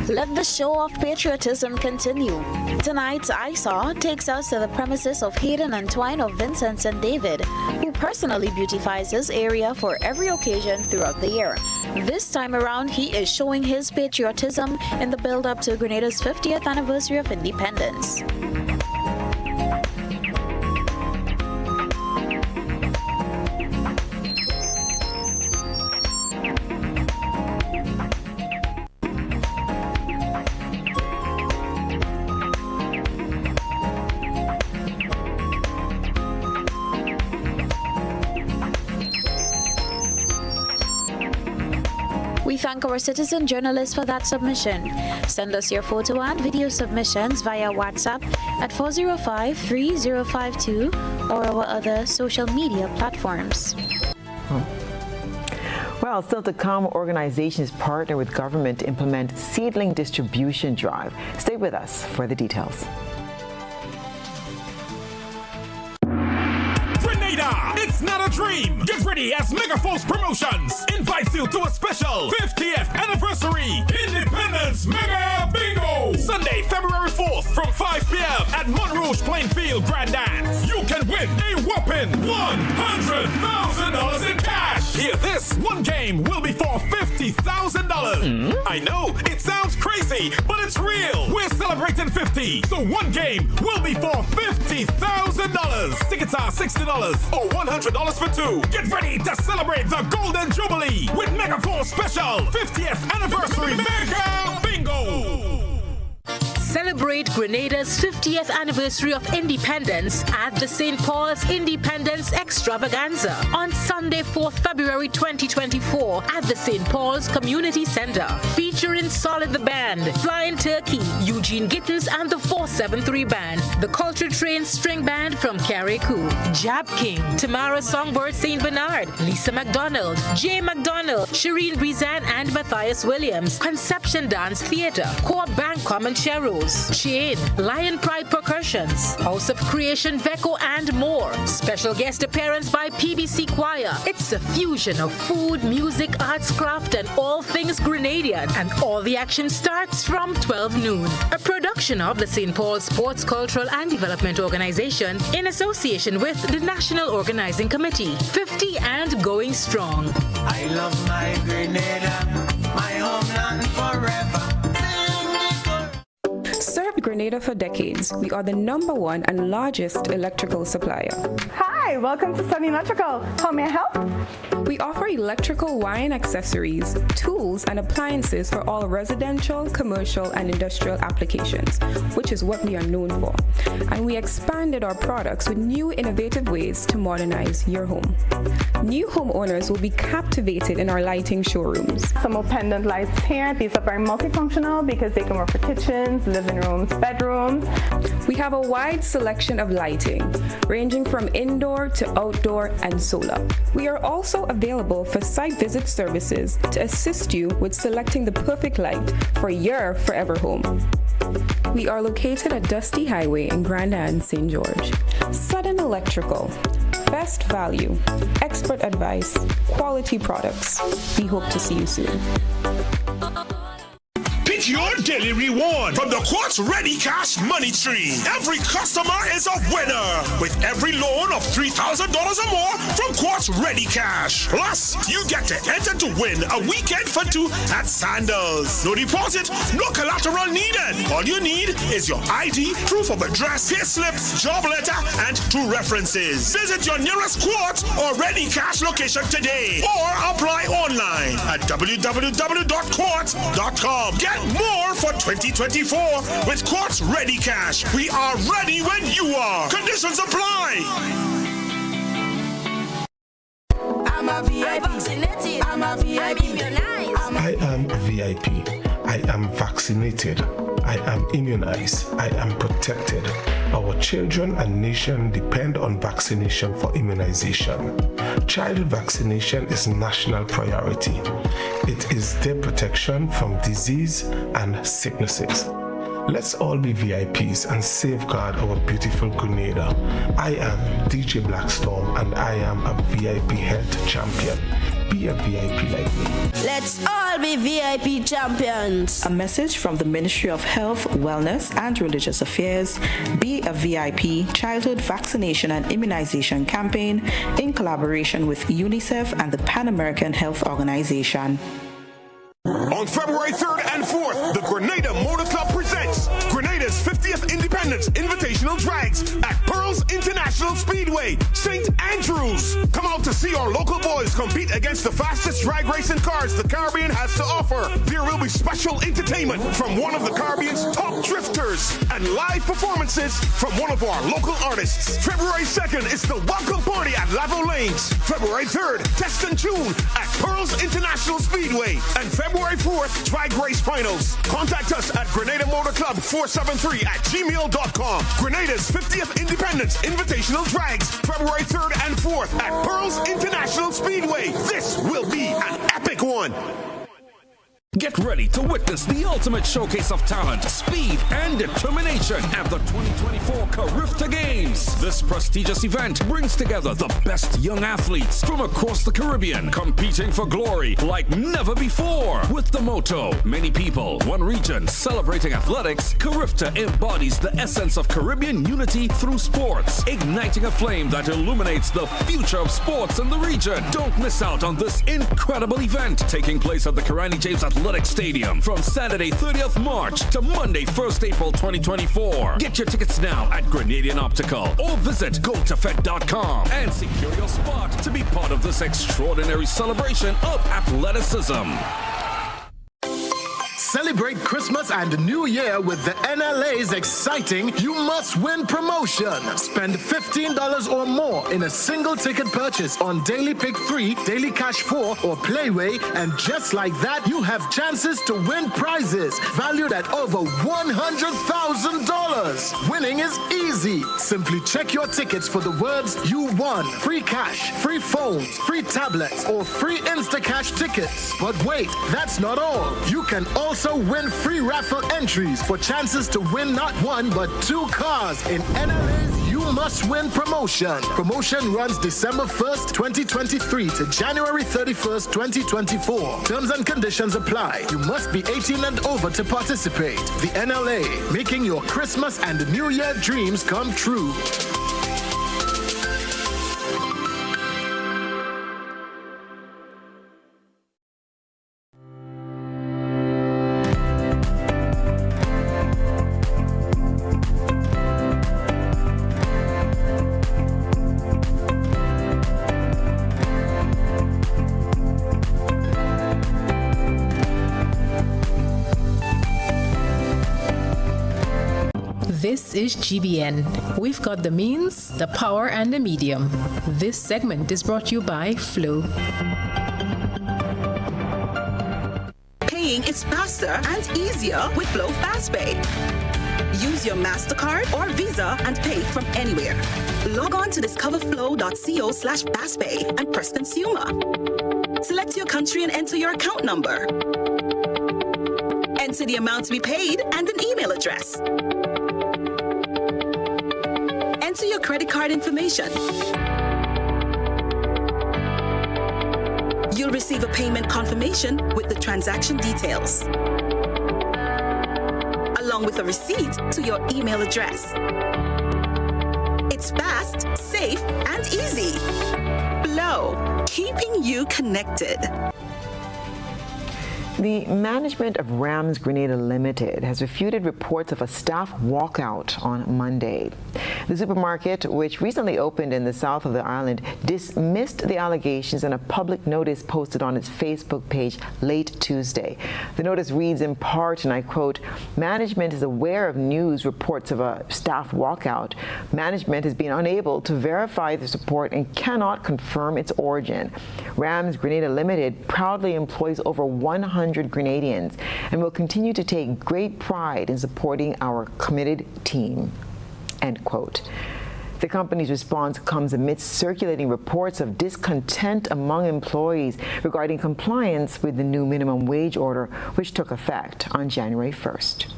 Let the show of patriotism continue. Tonight's I Saw takes us to the premises of Hayden Antoine of Vincent St. David, who personally beautifies his area for every occasion throughout the year. This time around, he is showing his patriotism in the build-up to Grenada's 50th anniversary of independence. We thank our citizen journalists for that submission. Send us your photo and video submissions via WhatsApp at 405-3052 or our other social media platforms. Well, still to come, organizations partner with government to implement seedling distribution drive. Stay with us for the details. It's not a dream. Get ready as Megaforce Promotions invites you to a special 50th anniversary Independence Mega Bingo. Sunday, February 4th from 5 p.m. at Monrouge Plainfield Grand Dance. You can win a whopping $100,000 in cash. Hear this, one game will be for $50,000. I know, it sounds crazy, but it's real. We're celebrating 50, so one game will be for $50,000. Tickets are $60 or $100 for two. Get ready to celebrate the Golden Jubilee with Megaforce Special 50th Anniversary Mega Bingo. Celebrate Grenada's 50th anniversary of independence at the St. Paul's Independence Extravaganza on Sunday, 4th February 2024 at the St. Paul's Community Center. Featuring Solid the Band, Flying Turkey, Eugene Gittins and the 473 Band, the Culture Train String Band from Carriacou, Jab King, Tamara Songbird St. Bernard, Lisa McDonald, Jay McDonald, Shireen Brizan and Matthias Williams, Conception Dance Theatre, Co-op Bank Common Cheros, Chain, Lion Pride Percussions, House of Creation Veco and more. Special guest appearance by PBC Choir. It's a fusion of food, music, arts, craft and all things Grenadian, and all the action starts from 12 noon. A production of the St. Paul Sports, Cultural and Development Organization in association with the National Organizing Committee. 50 and going strong. I love my Grenada, my homeland forever. Served Grenada for decades. We are the #1 and largest electrical supplier. Hi, welcome to Sunny Electrical. How may I help? We offer electrical wire accessories, tools, and appliances for all residential, commercial, and industrial applications, which is what we are known for. And we expanded our products with new innovative ways to modernize your home. New homeowners will be captivated in our lighting showrooms. Some more pendant lights here. These are very multifunctional because they can work for kitchens, living rooms, bedrooms. We have a wide selection of lighting, ranging from indoor to outdoor and solar. We are also available for site visit services to assist you with selecting the perfect light for your forever home. We are located at Dusty Highway in Grand Anne, St. George. Sudden Electrical. Best value, expert advice, quality products. We hope to see you soon. Pick your daily reward from the Quartz Ready Cash Money Tree. Every customer is a winner with every loan of $3,000 or more from Quartz Ready Cash. Plus, you get to enter to win a weekend for two at Sandals. No deposit, no collateral needed. All you need is your ID, proof of address, pay slips, job letter, and 2 references. Visit your nearest Quartz or Ready Cash location today or apply online at www.quartz.com. Get more for 2024 with Quartz Ready Cash. We are ready when you are. Conditions apply. I'm a VIP. I'm a VIP. I am a VIP. I am vaccinated. I am immunized. I am protected. Our children and nation depend on vaccination for immunization. Childhood vaccination is national priority. It is their protection from disease and sicknesses. Let's all be VIPs and safeguard our beautiful Grenada. I am DJ Blackstorm and I am a VIP health champion. Be a VIP like me. Let's all be VIP champions. A message from the Ministry of Health, Wellness and Religious Affairs. Be a VIP Childhood Vaccination and Immunization Campaign in collaboration with UNICEF and the Pan American Health Organization. On February 3rd and 4th, the Grenada Motor Club presents Grenada's 50th Independence Invitational Drags at Pearls International Speedway. Speedway, St. Andrews. Come out to see our local boys compete against the fastest drag racing cars the Caribbean has to offer. There will be special entertainment from one of the Caribbean's top drifters and live performances from one of our local artists. February 2nd is the welcome party at Lavo Lanes. February 3rd, Test and Tune at Pearls International Speedway. And February 4th, drag race finals. Contact us at Grenada Motor Club 473@gmail.com. Grenada's 50th Independence Invitational Drags, February 3rd and 4th at Pearls International Speedway. This will be an epic one. Get ready to witness the ultimate showcase of talent, speed, and determination at the 2024 Carifta Games. This prestigious event brings together the best young athletes from across the Caribbean, competing for glory like never before. With the motto, many people, one region, celebrating athletics, Carifta embodies the essence of Caribbean unity through sports, igniting a flame that illuminates the future of sports in the region. Don't miss out on this incredible event taking place at the Karani James Athletic Stadium from Saturday 30th March to Monday 1st April 2024. Get your tickets now at Grenadian Optical or visit gotofed.com and secure your spot to be part of this extraordinary celebration of athleticism. Celebrate Christmas and New Year with the NLA's exciting You Must Win promotion. Spend $15 or more in a single ticket purchase on Daily Pick 3, Daily Cash 4, or Playway, and just like that, you have chances to win prizes valued at over $100,000. Winning is easy. Simply check your tickets for the words "You won," free cash, free phones, free tablets, or free Instacash tickets. But wait, that's not all. You can also win free raffle entries for chances to win not one but 2 cars in NLA's You Must Win promotion. Promotion runs December 1st, 2023 to January 31st, 2024. Terms and conditions apply. You must be 18 and over to participate. The NLA, making your Christmas and New Year dreams come true. This is GBN. We've got the means, the power, and the medium. This segment is brought to you by Flow. Paying is faster and easier with Flow FastPay. Use your MasterCard or Visa and pay from anywhere. Log on to discoverflow.co/fastpay and press Consumer. Select your country and enter your account number. Enter the amount to be paid and an email address. Enter your credit card information. You'll receive a payment confirmation with the transaction details, along with a receipt to your email address. It's fast, safe, and easy. Flow, keeping you connected. The management of Rams Grenada Limited has refuted reports of a staff walkout on Monday. The supermarket, which recently opened in the south of the island, dismissed the allegations in a public notice posted on its Facebook page late Tuesday. The notice reads in part, and I quote, "Management is aware of news reports of a staff walkout. Management has been unable to verify this report and cannot confirm its origin. Rams Grenada Limited proudly employs over 100 Grenadians and will continue to take great pride in supporting our committed team." End quote. The company's response comes amidst circulating reports of discontent among employees regarding compliance with the new minimum wage order, which took effect on January 1st.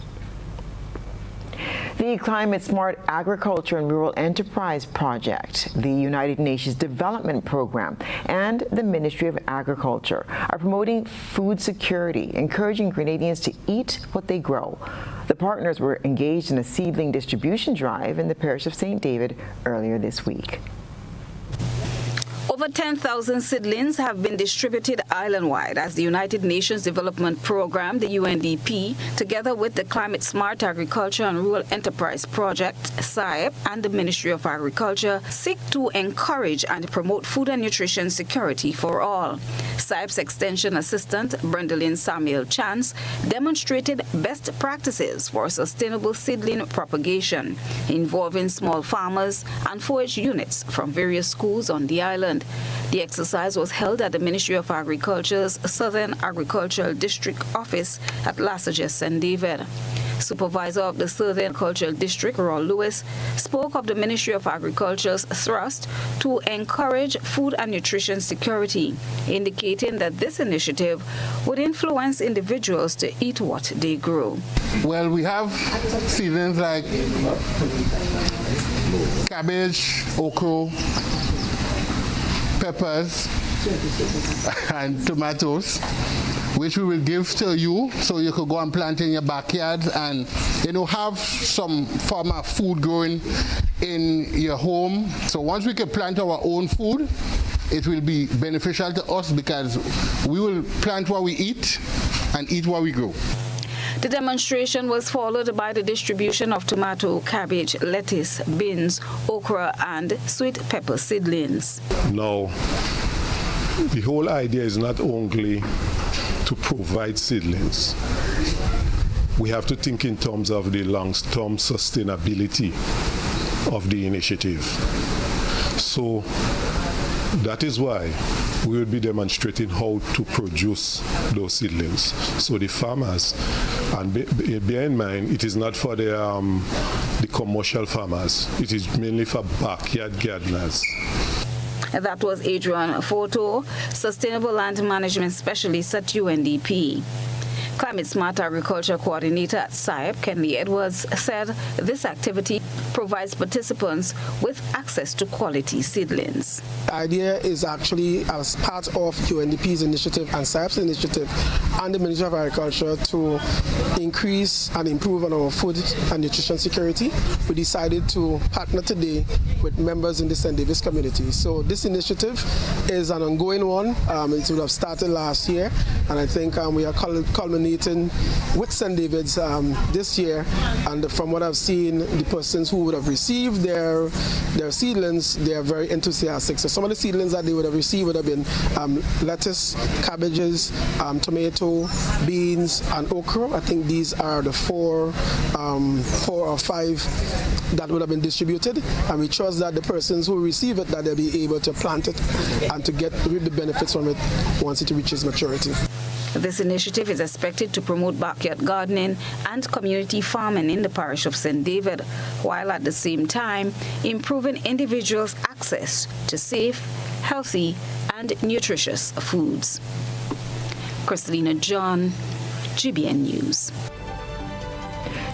The Climate Smart Agriculture and Rural Enterprise Project, the United Nations Development Program, and the Ministry of Agriculture are promoting food security, encouraging Grenadians to eat what they grow. The partners were engaged in a seedling distribution drive in the parish of St. David earlier this week. Over 10,000 seedlings have been distributed island-wide as the United Nations Development Programme, the UNDP, together with the Climate Smart Agriculture and Rural Enterprise Project, SIEP, and the Ministry of Agriculture seek to encourage and promote food and nutrition security for all. SIEP's Extension Assistant, Brendalyn Samuel Chance, demonstrated best practices for sustainable seedling propagation involving small farmers and forage units from various schools on the island. The exercise was held at the Ministry of Agriculture's Southern Agricultural District Office at Lasaja, St. David. Supervisor of the Southern Agricultural District, Roy Lewis, spoke of the Ministry of Agriculture's thrust to encourage food and nutrition security, indicating that this initiative would influence individuals to eat what they grow. Well, we have seedlings like cabbage, okra, peppers, and tomatoes, which we will give to you so you could go and plant in your backyard and, have some form of food growing in your home. So once we can plant our own food, it will be beneficial to us because we will plant what we eat and eat what we grow. The demonstration was followed by the distribution of tomato, cabbage, lettuce, beans, okra, and sweet pepper seedlings. Now, the whole idea is not only to provide seedlings. We have to think in terms of the long-term sustainability of the initiative. So that is why we will be demonstrating how to produce those seedlings. So the farmers, and bear in mind, it is not for the commercial farmers. It is mainly for backyard gardeners. That was Adrian Foto, Sustainable Land Management Specialist at UNDP. Climate Smart Agriculture Coordinator at SIEP, Kenley Edwards, said this activity provides participants with access to quality seedlings. The idea is actually as part of UNDP's initiative and SIEP's initiative and the Ministry of Agriculture to increase and improve on our food and nutrition security. We decided to partner today with members in the St. David's community. So this initiative is an ongoing one. It would have started last year, and I think we are culminating with St. David's this year, and from what I've seen, the persons who would have received their seedlings, they are very enthusiastic. So some of the seedlings that they would have received would have been lettuce, cabbages, tomato, beans, and okra. I think these are the four or five that would have been distributed, and we trust that the persons who receive it, that they'll be able to plant it and to reap the benefits from it once it reaches maturity. This initiative is expected to promote backyard gardening and community farming in the parish of St. David, while at the same time improving individuals' access to safe, healthy, and nutritious foods. Christelina John, GBN News.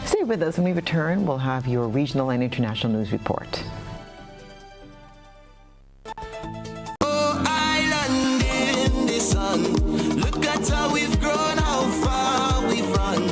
Stay with us. When we return, we'll have your regional and international news report. How we've grown, how far we've run.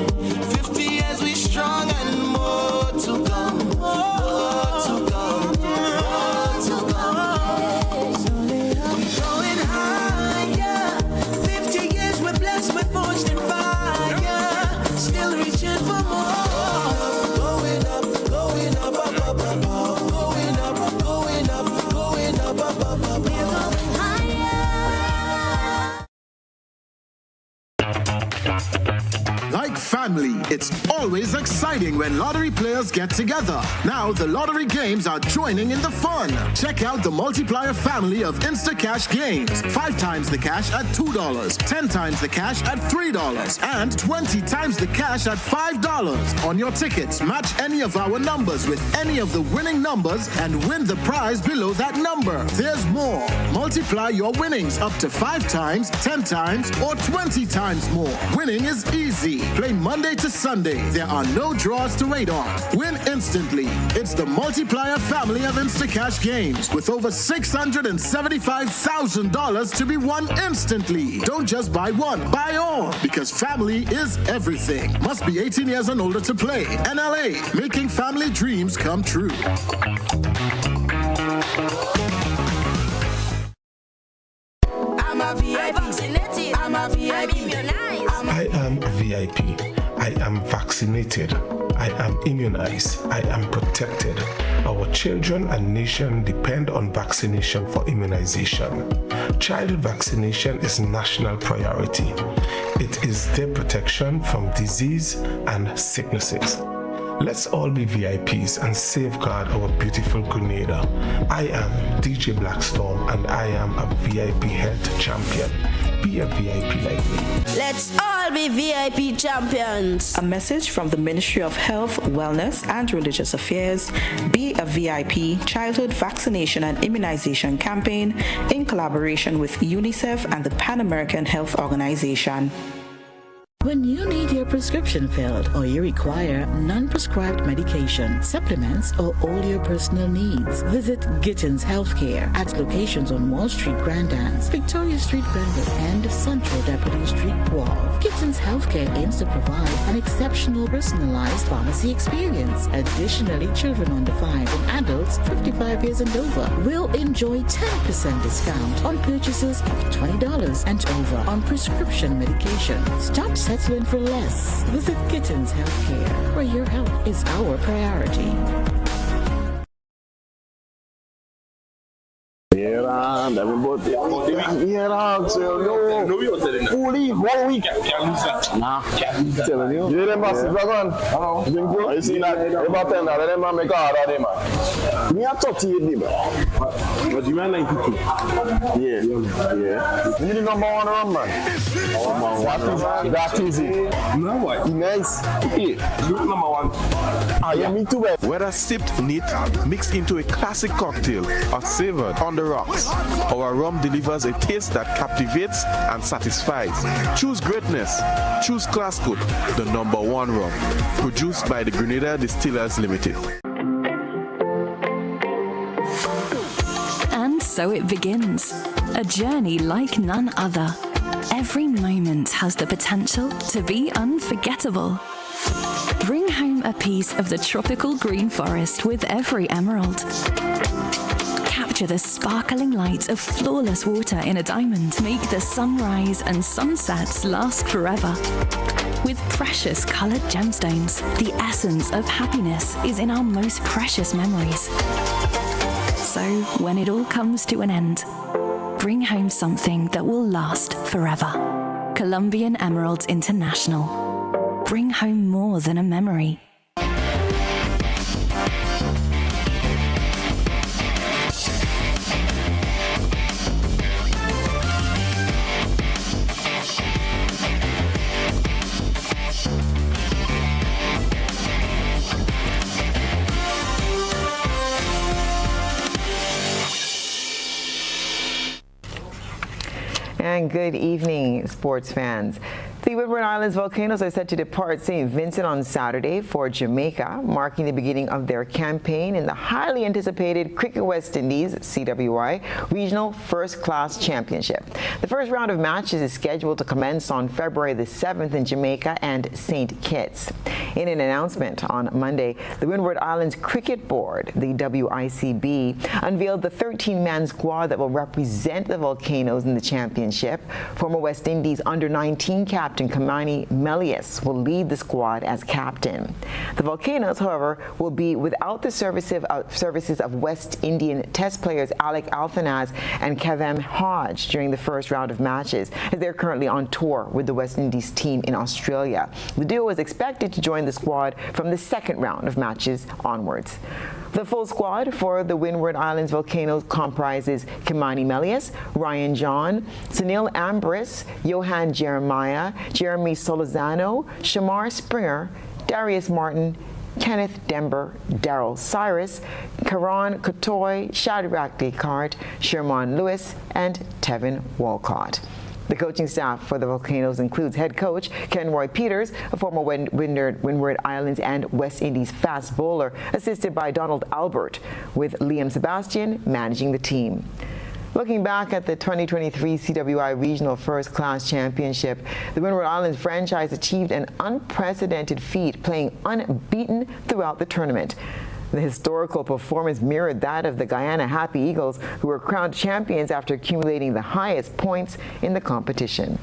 50 years we strong and more to come. More to come. More to come. We're going higher. 50 years we're blessed, we're forged in fire. Still reaching for more. Going up, going up, up, up, up, up. Going up, going up, going up, up, up, up. We're going higher. Like family, it's always exciting when lottery players get together. Now the lottery games are joining in the fun. Check out the multiplier family of Instacash games. 5 times the cash at $2, 10 times the cash at $3, and 20 times the cash at $5. On your tickets, match any of our numbers with any of the winning numbers and win the prize below that number. There's more. Multiply your winnings up to 5 times, 10 times, or 20 times more. Winning is easy. Play Monday to Sunday. There are no draws to wait on. Win instantly. It's the multiplier family of Instacash games with over $675,000 to be won instantly. Don't just buy one, buy all, because family is everything. Must be 18 years and older to play. NLA, making family dreams come true. I am VIP. I am vaccinated. I am immunized. I am protected. Our children and nation depend on vaccination for immunization. Childhood vaccination is national priority. It is their protection from disease and sicknesses. Let's all be VIPs and safeguard our beautiful Grenada. I am DJ Blackstorm and I am a VIP health champion. Be a VIP like me. Let's all be VIP champions. A message from the Ministry of Health, Wellness and Religious Affairs, Be a VIP Childhood Vaccination and Immunization Campaign in collaboration with UNICEF and the Pan American Health Organization. When you need your prescription filled or you require non-prescribed medication, supplements, or all your personal needs, visit Gittins Healthcare at locations on Wall Street, Grandans, Victoria Street, Granville, and Central Deputy Street, Wall. Gittins Healthcare aims to provide an exceptional personalized pharmacy experience. Additionally, children under 5 and adults 55 years and over will enjoy 10% discount on purchases of $20 and over on prescription medication. Stop settling for less. Visit Gittins Healthcare, where your health is our priority. Yeah, everybody. Yeah, so no. Fully 1 week. Nah, telling you. You them boss, Dragon. Hello. I see that. About 10 now. Them man make a hard day, man. Me a 38 man. But you man 92. Yeah. You need the number 1 run, man. That easy. No what? Nice. Yeah. You number 1. Ah, yeah, me too. Whether sipped neat, mixed into a classic cocktail, or savored on the rocks, our rum delivers a taste that captivates and satisfies. Choose greatness. Choose Classcoat, the number 1 rum. Produced by the Grenada Distillers Limited. And so it begins. A journey like none other. Every moment has the potential to be unforgettable. Bring home a piece of the tropical green forest with every emerald. Capture the sparkling light of flawless water in a diamond. Make the sunrise and sunsets last forever. With precious colored gemstones, the essence of happiness is in our most precious memories. So, when it all comes to an end, bring home something that will last forever. Colombian Emeralds International. Bring home more than a memory. And good evening, sports fans. The Windward Islands Volcanoes are set to depart St. Vincent on Saturday for Jamaica, marking the beginning of their campaign in the highly anticipated Cricket West Indies CWI Regional First Class Championship. The first round of matches is scheduled to commence on February the 7th in Jamaica and St. Kitts. In an announcement on Monday, the Windward Islands Cricket Board, the WICB, unveiled the 13-man squad that will represent the Volcanoes in the championship. Former West Indies under-19 captain Kamani Melius will lead the squad as captain. The Volcanoes, however, will be without the services of West Indian Test players Alec Alfanaz and Kevem Hodge during the first round of matches, as they're currently on tour with the West Indies team in Australia. The duo is expected to join the squad from the second round of matches onwards. The full squad for the Windward Islands Volcanoes comprises Kimani Melius, Ryan John, Sunil Ambris, Johan Jeremiah, Jeremy Solizano, Shamar Springer, Darius Martin, Kenneth Dember, Daryl Cyrus, Karan Kotoy, Shadrach Descartes, Sherman Lewis, and Tevin Walcott. The coaching staff for the Volcanoes includes head coach Ken Roy Peters, a former Windward Islands and West Indies fast bowler, assisted by Donald Albert, with Liam Sebastian managing the team. Looking back at the 2023 CWI Regional First Class Championship, the Windward Islands franchise achieved an unprecedented feat, playing unbeaten throughout the tournament. The historical performance mirrored that of the Guyana Happy Eagles, who were crowned champions after accumulating the highest points in the competition.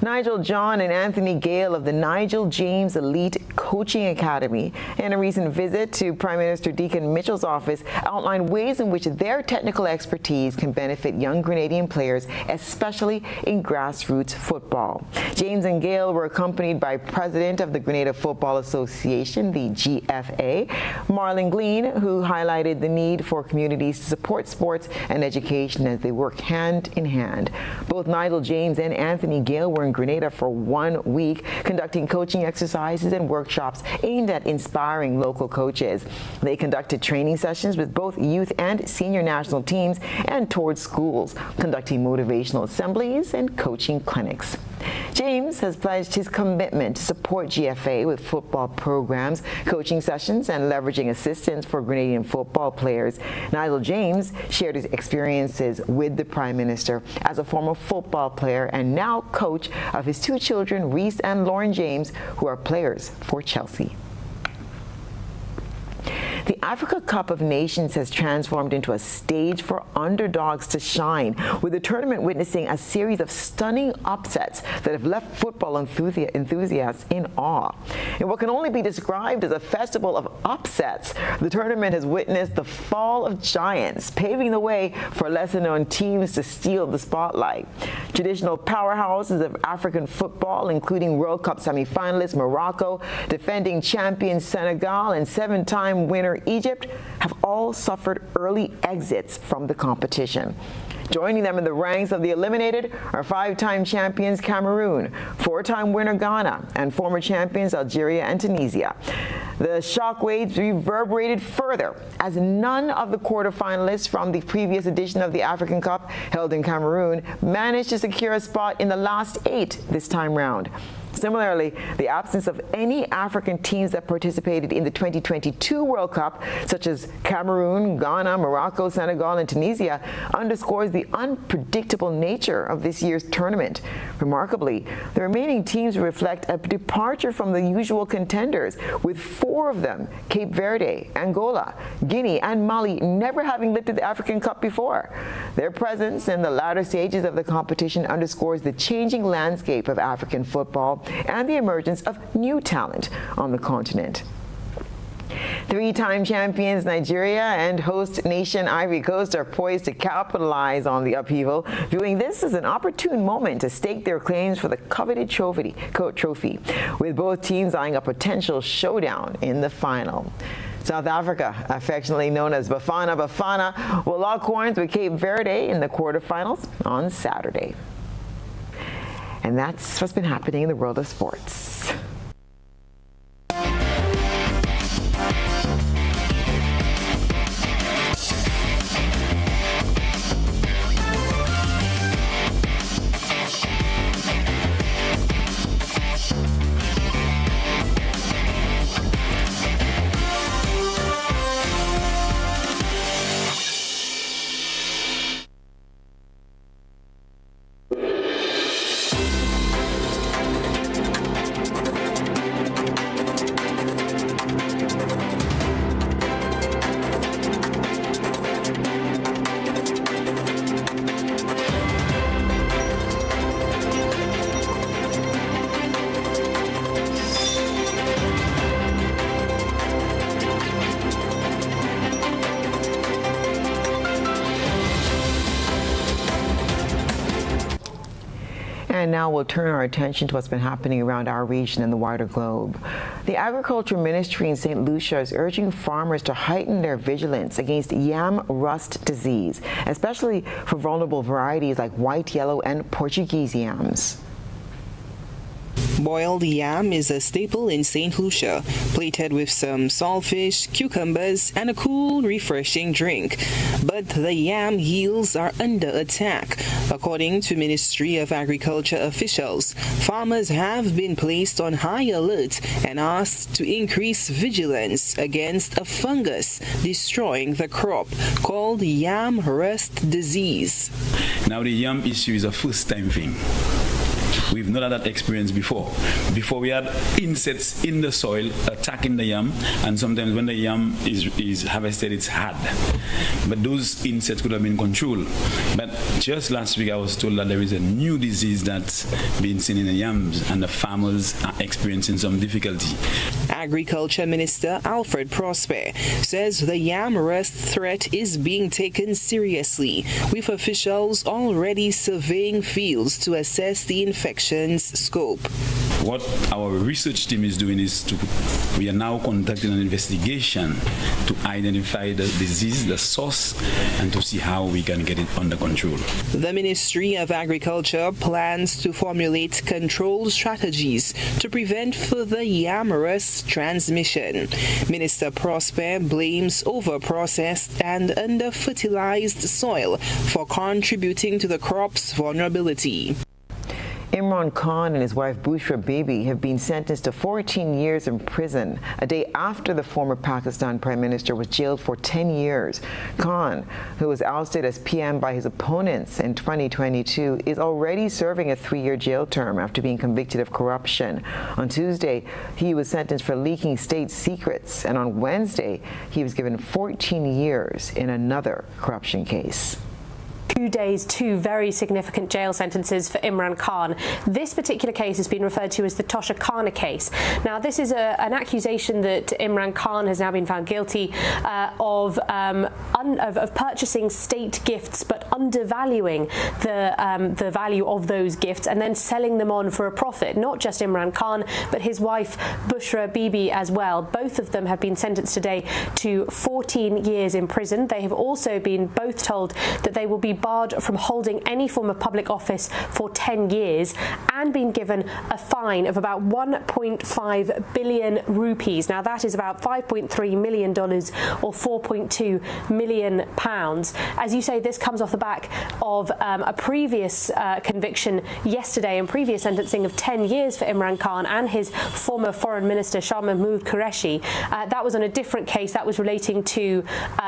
Nigel John and Anthony Gale of the Nigel James Elite Coaching Academy, in a recent visit to Prime Minister Deacon Mitchell's office, outlined ways in which their technical expertise can benefit young Grenadian players, especially in grassroots football. James and Gale were accompanied by President of the Grenada Football Association, the GFA, Marlon Glean, who highlighted the need for communities to support sports and education as they work hand in hand. Both Nigel James and Anthony Gale were in Grenada for 1 week, conducting coaching exercises and workshops aimed at inspiring local coaches. They conducted training sessions with both youth and senior national teams and toured schools, conducting motivational assemblies and coaching clinics. James has pledged his commitment to support GFA with football programs, coaching sessions, and leveraging assistance for Grenadian football players. Nigel James shared his experiences with the Prime Minister as a former football player and now coach of his 2 children, Reese and Lauren James, who are players for Chelsea. The Africa Cup of Nations has transformed into a stage for underdogs to shine, with the tournament witnessing a series of stunning upsets that have left football enthusiasts in awe. In what can only be described as a festival of upsets, the tournament has witnessed the fall of giants, paving the way for lesser-known teams to steal the spotlight. Traditional powerhouses of African football, including World Cup semi-finalist Morocco, defending champions Senegal, and 7-time winner Egypt, have all suffered early exits from the competition. Joining them in the ranks of the eliminated are 5-time champions Cameroon, 4-time winner Ghana, and former champions Algeria and Tunisia. The shockwaves reverberated further as none of the quarterfinalists from the previous edition of the African Cup, held in Cameroon, managed to secure a spot in the last 8 this time round. Similarly, the absence of any African teams that participated in the 2022 World Cup, such as Cameroon, Ghana, Morocco, Senegal, and Tunisia, underscores the unpredictable nature of this year's tournament. Remarkably, the remaining teams reflect a departure from the usual contenders, with 4 of them, Cape Verde, Angola, Guinea, and Mali, never having lifted the African Cup before. Their presence in the latter stages of the competition underscores the changing landscape of African football and the emergence of new talent on the continent. 3-time champions Nigeria and host nation Ivory Coast are poised to capitalize on the upheaval, viewing this as an opportune moment to stake their claims for the coveted trophy, with both teams eyeing a potential showdown in the final. South Africa, affectionately known as Bafana Bafana, will lock horns with Cape Verde in the quarterfinals on Saturday. And that's what's been happening in the world of sports. And now we'll turn our attention to what's been happening around our region and the wider globe. The Agriculture Ministry in St. Lucia is urging farmers to heighten their vigilance against yam rust disease, especially for vulnerable varieties like white, yellow, and Portuguese yams. Boiled yam is a staple in St. Lucia, plated with some saltfish, cucumbers, and a cool, refreshing drink. But the yam yields are under attack. According to Ministry of Agriculture officials, farmers have been placed on high alert and asked to increase vigilance against a fungus destroying the crop called yam rust disease. Now the yam issue is a first-time thing. We've not had that experience before. Before we had insects in the soil attacking the yam, and sometimes when the yam is harvested, it's hard. But those insects could have been controlled. But just last week, I was told that there is a new disease that's being seen in the yams, and the farmers are experiencing some difficulty. Agriculture Minister Alfred Prosper says the yam rust threat is being taken seriously, with officials already surveying fields to assess the infection's scope. What our research team is doing is we are now conducting an investigation to identify the disease, the source, and to see how we can get it under control. The Ministry of Agriculture plans to formulate control strategies to prevent further yam rust transmission. Minister Prosper blames over-processed and under-fertilized soil for contributing to the crop's vulnerability. Imran Khan and his wife Bushra Bibi have been sentenced to 14 years in prison, a day after the former Pakistan Prime Minister was jailed for 10 years. Khan, who was ousted as PM by his opponents in 2022, is already serving a 3-year jail term after being convicted of corruption. On Tuesday, he was sentenced for leaking state secrets, and on Wednesday, he was given 14 years in another corruption case. 2 days, 2 very significant jail sentences for Imran Khan. This particular case has been referred to as the Tosha Khana case. Now, this is an accusation that Imran Khan has now been found guilty of purchasing state gifts but undervaluing the value of those gifts and then selling them on for a profit. Not just Imran Khan, but his wife Bushra Bibi as well. Both of them have been sentenced today to 14 years in prison. They have also been both told that they will be barred from holding any form of public office for 10 years and been given a fine of about 1.5 billion rupees. Now, that is about $5.3 million or 4.2 million pounds. As you say, this comes off the back of a previous conviction yesterday and previous sentencing of 10 years for Imran Khan and his former foreign minister Shah Mahmood Qureshi. That was on a different case that was relating to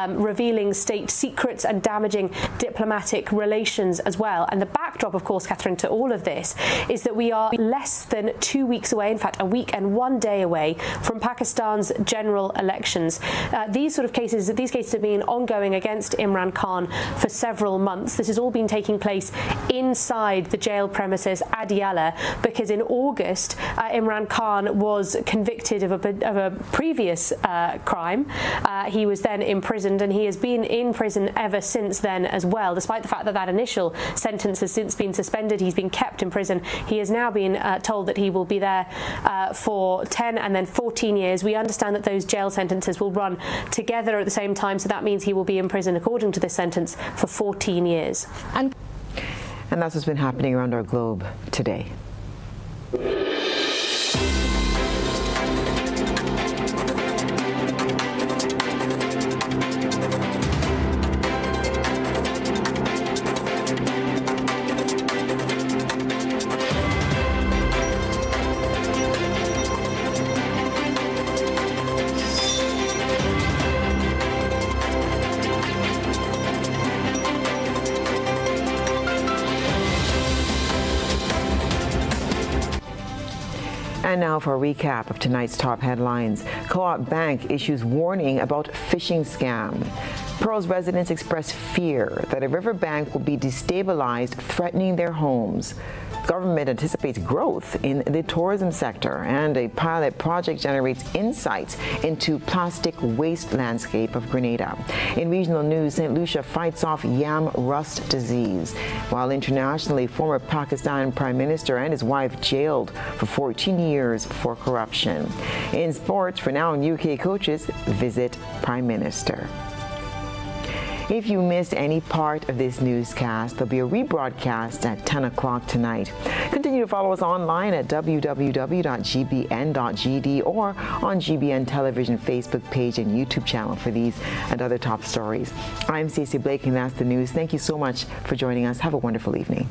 revealing state secrets and damaging diplomatic relations as well. And the backdrop, of course, Catherine, to all of this is that we are less than 2 weeks away, in fact, a week and 1 day away from Pakistan's general elections. These cases have been ongoing against Imran Khan for several months. This has all been taking place inside the jail premises Adiala because in August, Imran Khan was convicted of a previous crime. He was then imprisoned, and he has been in prison ever since then as well. Despite the fact that initial sentence has since been suspended, he's been kept in prison. He has now been told that he will be there for 10 and then 14 years. We understand that those jail sentences will run together at the same time, so that means he will be in prison, according to this sentence, for 14 years. And that's what's been happening around our globe today. And now for a recap of tonight's top headlines. Co-op Bank issues warning about phishing scam. Pearl's residents express fear that a riverbank will be destabilized, threatening their homes. Government anticipates growth in the tourism sector, and a pilot project generates insights into plastic waste landscape of Grenada. In regional news, St. Lucia fights off yam rust disease, while internationally, former Pakistan Prime Minister and his wife jailed for 14 years for corruption. In sports, renowned UK coaches visit Prime Minister. If you missed any part of this newscast, there'll be a rebroadcast at 10 o'clock tonight. Continue to follow us online at www.gbn.gd or on GBN Television Facebook page and YouTube channel for these and other top stories. I'm Stasia Blake, and that's the news. Thank you so much for joining us. Have a wonderful evening.